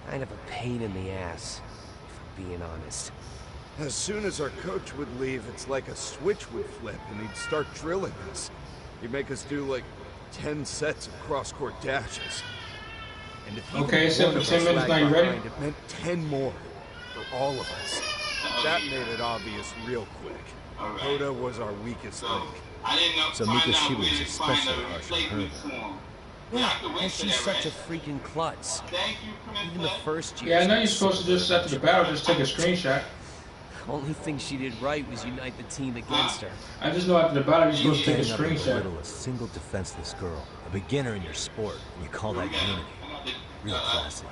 Kind of a pain in the ass, if I'm being honest. As soon as our coach would leave, it's like a switch would flip and he'd start drilling us. He'd make us do like 10 sets of cross-court dashes. And if Okay, so for 10 minutes now, you ready? It meant 10 more for all of us. That made it obvious real quick. Hoda was our weakest link. So Mikoshiba was especially harsh on her. Yeah, and she's such a freaking klutz. Even the first year. Yeah, I know you're supposed to just after the battle just take a screenshot. Only thing she did right was unite the team against her. I just know after the battle you're supposed to take a You can't screenshot. belittle a single defenseless girl, a beginner in your sport, and you call that unity. Real classy.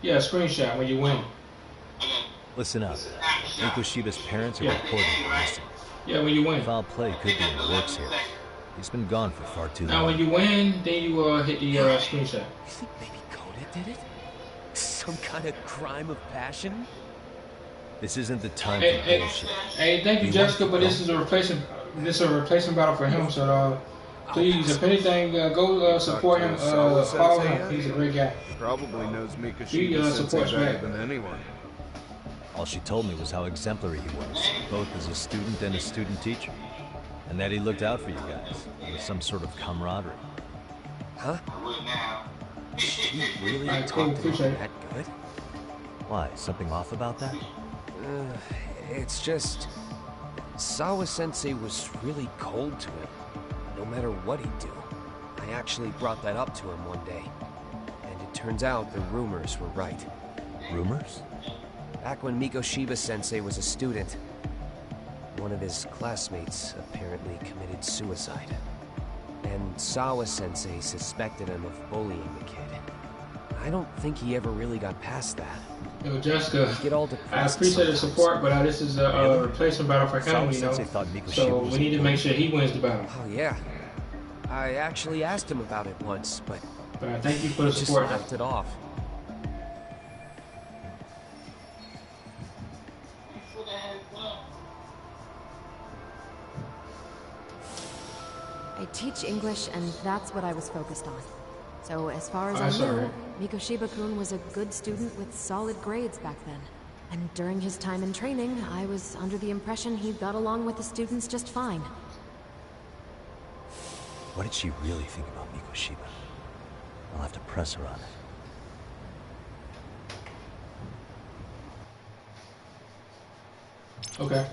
Yeah, a screenshot when you win. Listen up. Mikoshiba's parents are reporting him missing. Yeah, when you win. Foul play could be in the works here. He's been gone for far too long. Now when you win, then you hit the screenshot. You think maybe Coda did it? Some kind of crime of passion? This isn't the time Hey, for hey, bullshit. hey, thank you, Jessica, but this is a replacement. This is a replacement battle for him. So please, if anything, go support him. Follow him. He's a great guy. Probably knows He Mikoshiba supports Sensei better me. than anyone. All she told me was how exemplary he was, both as a student and a student teacher. And that he looked out for you guys. There was some sort of camaraderie. Huh? She really Alright, cool, talked appreciate about it. that good? Why? Something off about that? It's just... Sawa-sensei was really cold to him, no matter what he'd do. I actually brought that up to him one day. And it turns out the rumors were right. Rumors? Back when Mikoshiba-sensei was a student, one of his classmates apparently committed suicide. And Sawa-sensei suspected him of bullying the kid. I don't think he ever really got past that. Yo, Jessica, Get all I depressed appreciate the sometimes. support, but this is a replacement battle for him, you know. Sawa-sensei thought Mikoshiba So was we need to a make sure he wins the battle. Oh yeah. I actually asked him about it once, but Thank you for the he just support. laughed it off. I teach English, and that's what I was focused on. So as far as Oh, I that's knew, alright. Mikoshiba-kun was a good student with solid grades back then. And during his time in training, I was under the impression he got along with the students just fine. What did she really think about Mikoshiba? I'll have to press her on it. Okay.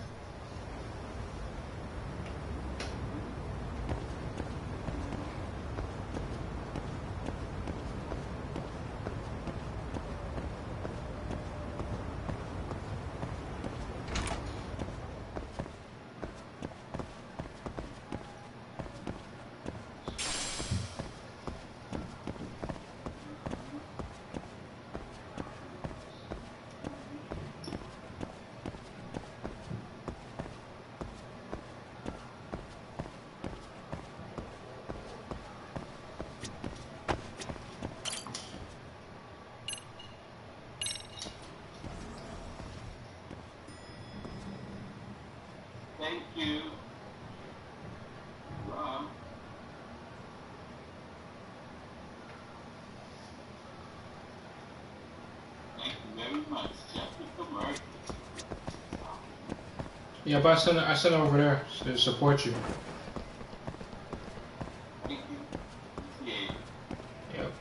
Thank you. Rob. Thank you very much, Jessica Murphy. Yeah, but I sent it over there to support you. Thank you. Appreciate it. Yep.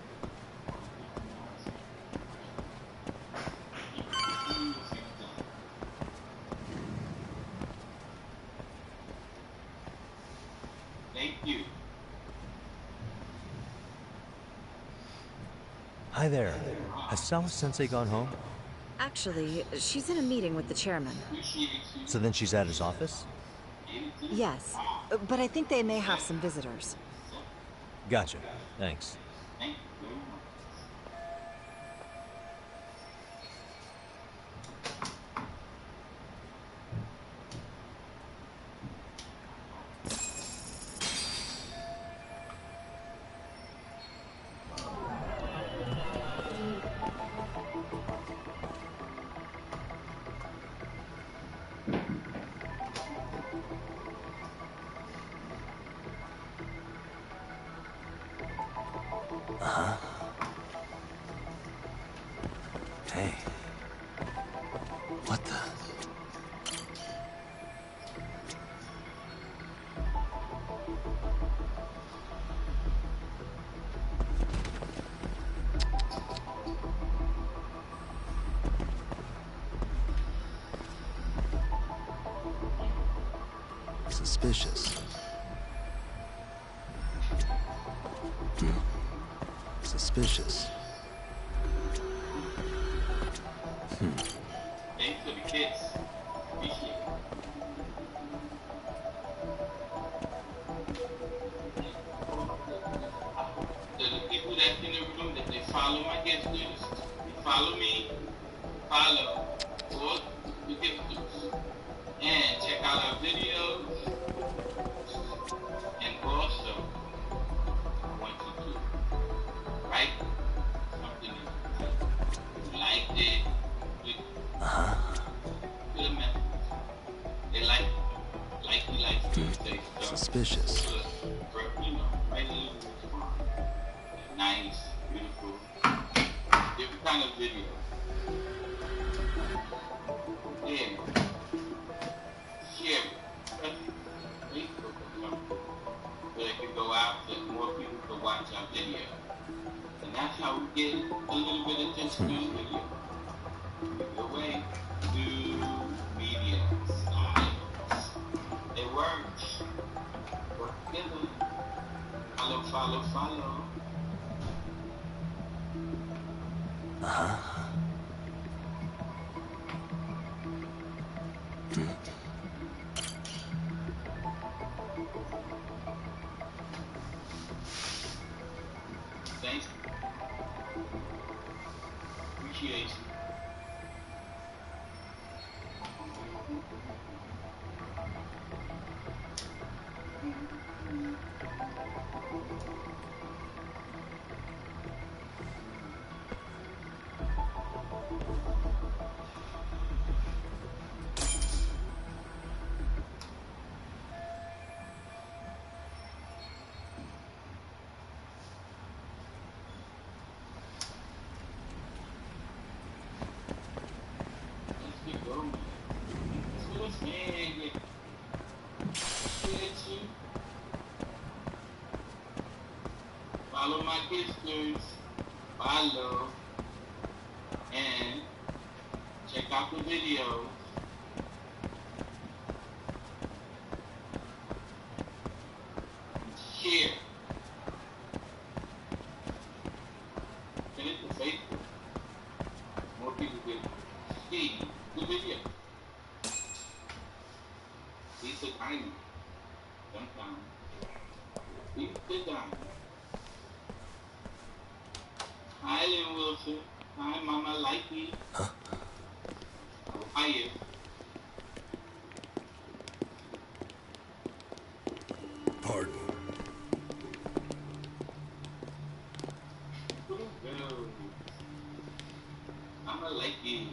Hi there. Has Sawa-sensei gone home? Actually, she's in a meeting with the chairman. So then she's at his office? Yes, but I think they may have some visitors. Gotcha. Thanks. Uh-huh. Hey. What the? Suspicious. Suspicious. Thanks for the kids. Appreciate it. So the people that's in the room, that they follow my gifters, they follow me, follow all the gifters, and check out our videos, and also, I want you to write something in the title. You liked it, good message. They like you say stuff. Suspicious. You know, write a little response. Nice, beautiful, different kind of video. Yeah. Share it. Press Facebook or something. So it can go out so more people can watch our video. And that's how we get a little bit of attention to the video. Your way to media styles. It works. Work together. Follow, follow, follow. Thanks. Appreciate you. Follow my gifters, follow, and check out the videos. Share. Send it to Facebook. More people can see the video. Lisa Tiny. Sometimes. Lisa Tiny. Hi, Lynn Wilson. Hi, Mama Likey. Huh? How are you? Pardon. Mama Likey.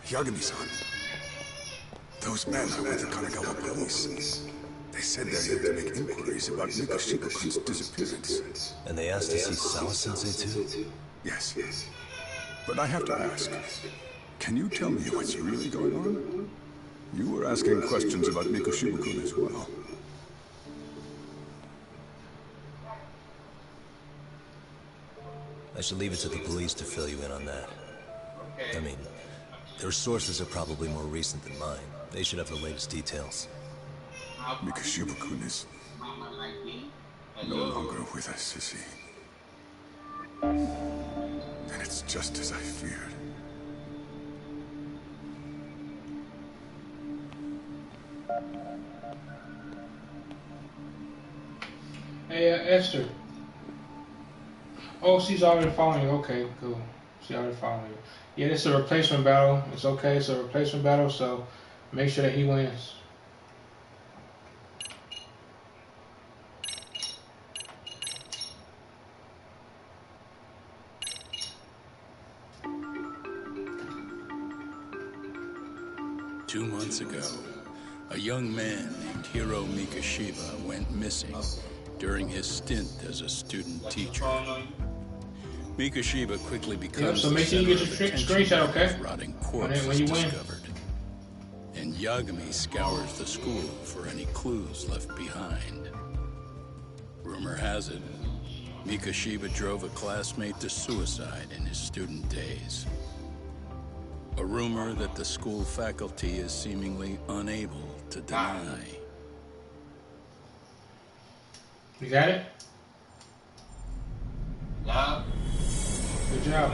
Yagami-san. Those men are with the Kanagawa police. They said they're here to make inquiries about Mikoshiba-kun's disappearance. And they asked to see Sawa-sensei too? Yes. But I have to ask, can you tell me what's really going on? You were asking questions about Mikoshiba-kun as well. I should leave it to the police to fill you in on that. I mean, their sources are probably more recent than mine. They should have the latest details. Mikoshiba-kun is no longer with us, is he? And it's just as I feared. Hey, Esther. Oh, she's already following you. Okay, cool. She already following you. Yeah, this is a replacement battle. It's okay. It's a replacement battle, so make sure that he wins. Two months ago, a young man named Hiro Mikashiba went missing during his stint as a student teacher. Mikashiba quickly becomes so the make sure you center get of a your screenshot, teaching okay? of rotting corpses When you win. discovered. And Yagami scours the school for any clues left behind. Rumor has it, Mikashiba drove a classmate to suicide in his student days. A rumor that the school faculty is seemingly unable to deny. You got it? Yeah. Good job.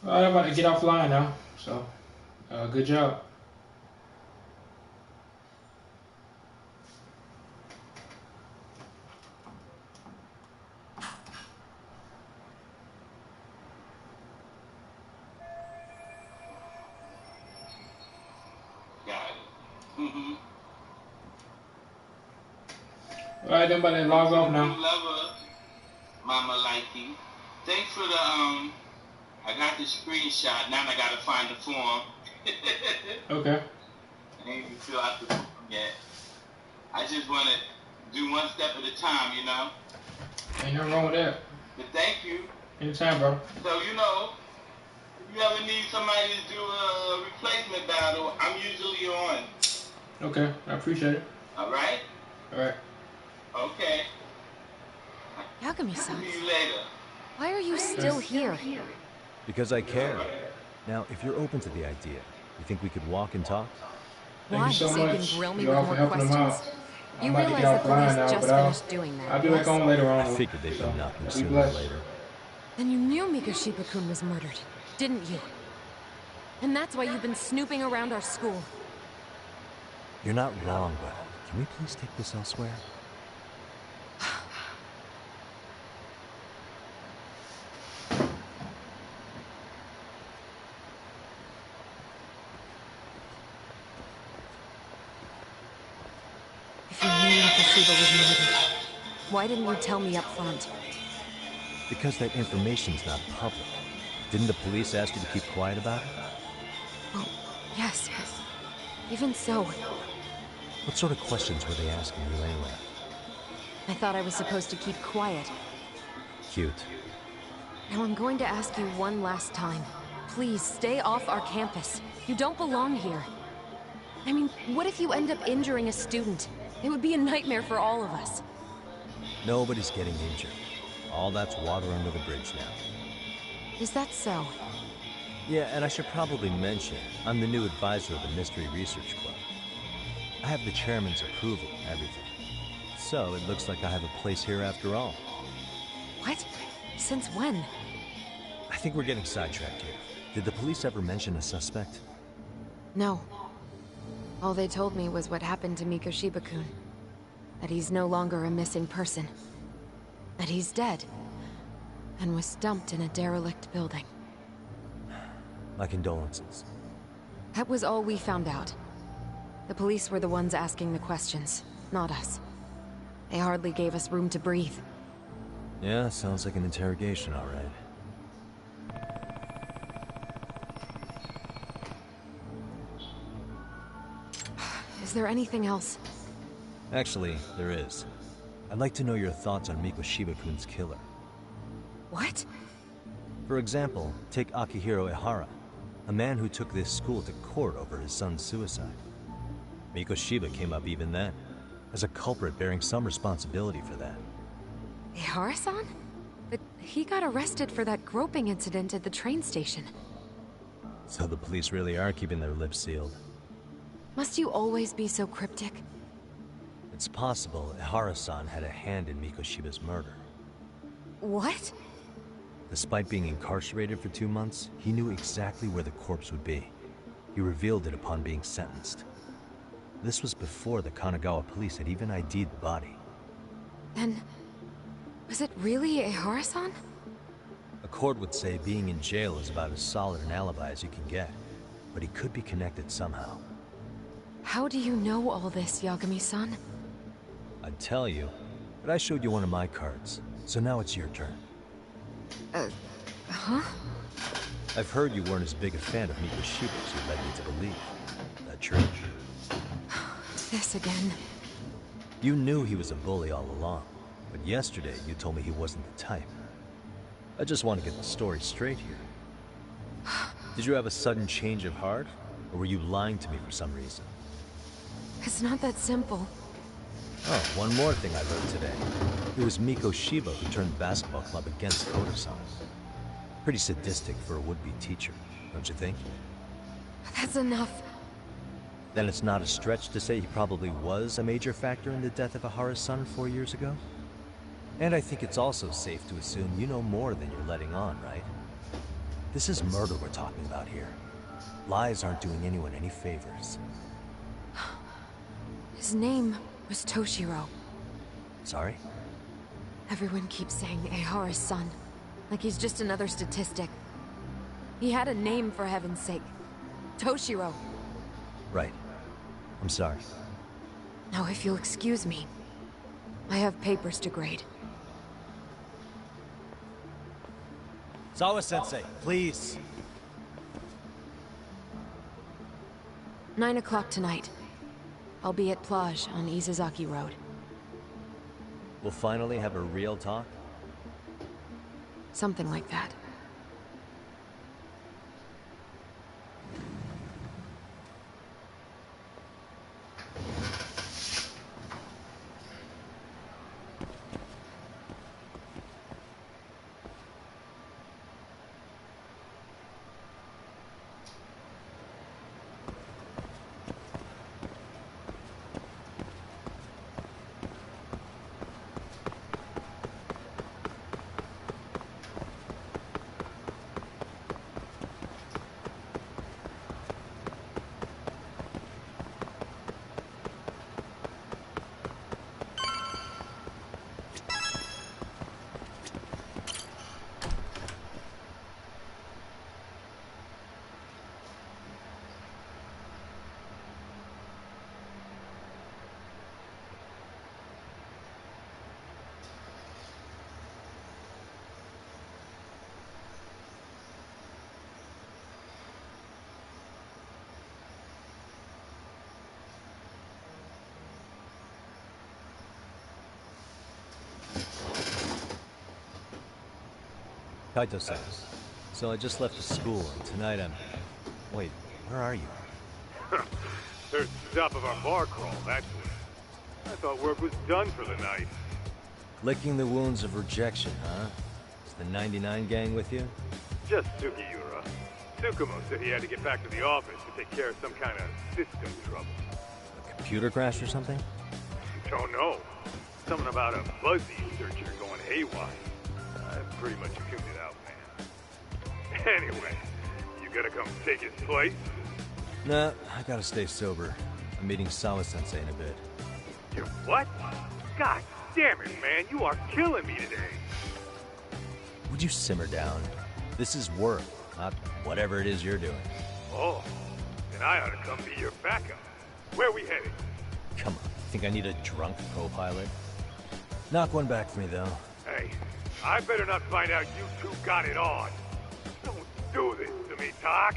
Alright, I'm about to get offline now. So, good job. Alright, then, but then log off now. Love her, Mama Likey. Thanks for the I got the screenshot. Now I gotta find the form. Okay. I ain't even fill out the form yet. I just wanna do one step at a time, you know. Ain't nothing wrong with that. But thank you. Anytime, bro. So you know, if you ever need somebody to do a replacement battle, I'm usually on. Okay, I appreciate it. All right. All right. Okay. Yagami-san, See you later. why are you still here? Because I care. Now, if you're open to the idea, you think we could walk and talk? Why? So So you much, can grill me y'all, with for more helping them questions? out. You I'm about to realize get the offline police now, just but finished doing that, I'll be back yes? on later on. I figured they'd be knocking Be sooner or blessed. later. Then you knew Mikashiba-kun was murdered, didn't you? And that's why you've been snooping around our school. You're not wrong, but can we please take this elsewhere? If you knew Mikashiba was murdered, why didn't you tell me up front? Because that information's not public. Didn't the police ask you to keep quiet about it? Well, yes, but even so, What sort of questions were they asking you anyway? I thought I was supposed to keep quiet. Cute. Now I'm going to ask you one last time. Please, stay off our campus. You don't belong here. I mean, what if you end up injuring a student? It would be a nightmare for all of us. Nobody's getting injured. All that's water under the bridge now. Is that so? Yeah, and I should probably mention, I'm the new advisor of the Mystery Research Club. I have the chairman's approval and everything. So it looks like I have a place here after all. What? Since when? I think we're getting sidetracked here. Did the police ever mention a suspect? No. All they told me was what happened to Mikashiba-kun. That he's no longer a missing person. That he's dead. And was dumped in a derelict building. My condolences. That was all we found out. The police were the ones asking the questions, not us. They hardly gave us room to breathe. Yeah, sounds like an interrogation, all right. Is there anything else? Actually, there is. I'd like to know your thoughts on Mikashiba-kun's killer. What? For example, take Akihiro Ehara, a man who took this school to court over his son's suicide. Mikashiba came up even then, as a culprit bearing some responsibility for that. Ehara-san? But he got arrested for that groping incident at the train station. So the police really are keeping their lips sealed. Must you always be so cryptic? It's possible Ehara-san had a hand in Mikoshiba's murder. What? Despite being incarcerated for 2 months, he knew exactly where the corpse would be. He revealed it upon being sentenced. This was before the Kanagawa police had even ID'd the body. Then, was it really Ehara-san? A court would say being in jail is about as solid an alibi as you can get, but he could be connected somehow. How do you know all this, Yagami-san? I'd tell you, but I showed you one of my cards, so now it's your turn. Huh? I've heard you weren't as big a fan of Mikoshiba as you led me to believe. That true? This again. You knew he was a bully all along, but yesterday you told me he wasn't the type. I just want to get the story straight here. Did you have a sudden change of heart, or were you lying to me for some reason? It's not that simple. Oh, one more thing I learned today. It was Mikoshiba who turned the basketball club against Koda-san. Pretty sadistic for a would-be teacher, don't you think? That's enough. Then it's not a stretch to say he probably was a major factor in the death of Ehara's son 4 years ago? And I think it's also safe to assume you know more than you're letting on, right? This is murder we're talking about here. Lies aren't doing anyone any favors. His name was Toshiro. Sorry? Everyone keeps saying Ehara's son, like he's just another statistic. He had a name, for heaven's sake. Toshiro. Right. I'm sorry. Now, if you'll excuse me, I have papers to grade. Sawa-sensei, please. 9 o'clock tonight. I'll be at Plage on Izazaki Road. We'll finally have a real talk? Something like that. Kaito-san. So I just left the school, and tonight I'm... Wait, where are you? Third stop of our bar crawl, that's it. I thought work was done for the night. Licking the wounds of rejection, huh? Is the 99 gang with you? Just Sugiura. Tsukumo said he had to get back to the office to take care of some kind of system trouble. A computer crash or something? Don't know. Something about a fuzzy searcher going haywire. I pretty much tuned it out, man. Anyway, you gonna come take his place? Nah, I gotta stay sober. I'm meeting Sawa-sensei in a bit. You what? God damn it, man, you are killing me today. Would you simmer down? This is work, not whatever it is you're doing. Oh, then I ought to come be your backup. Where we headed? Come on, think I need a drunk co-pilot? Knock one back for me, though. Hey, I better not find out you two got it on. Don't do this to me, Doc.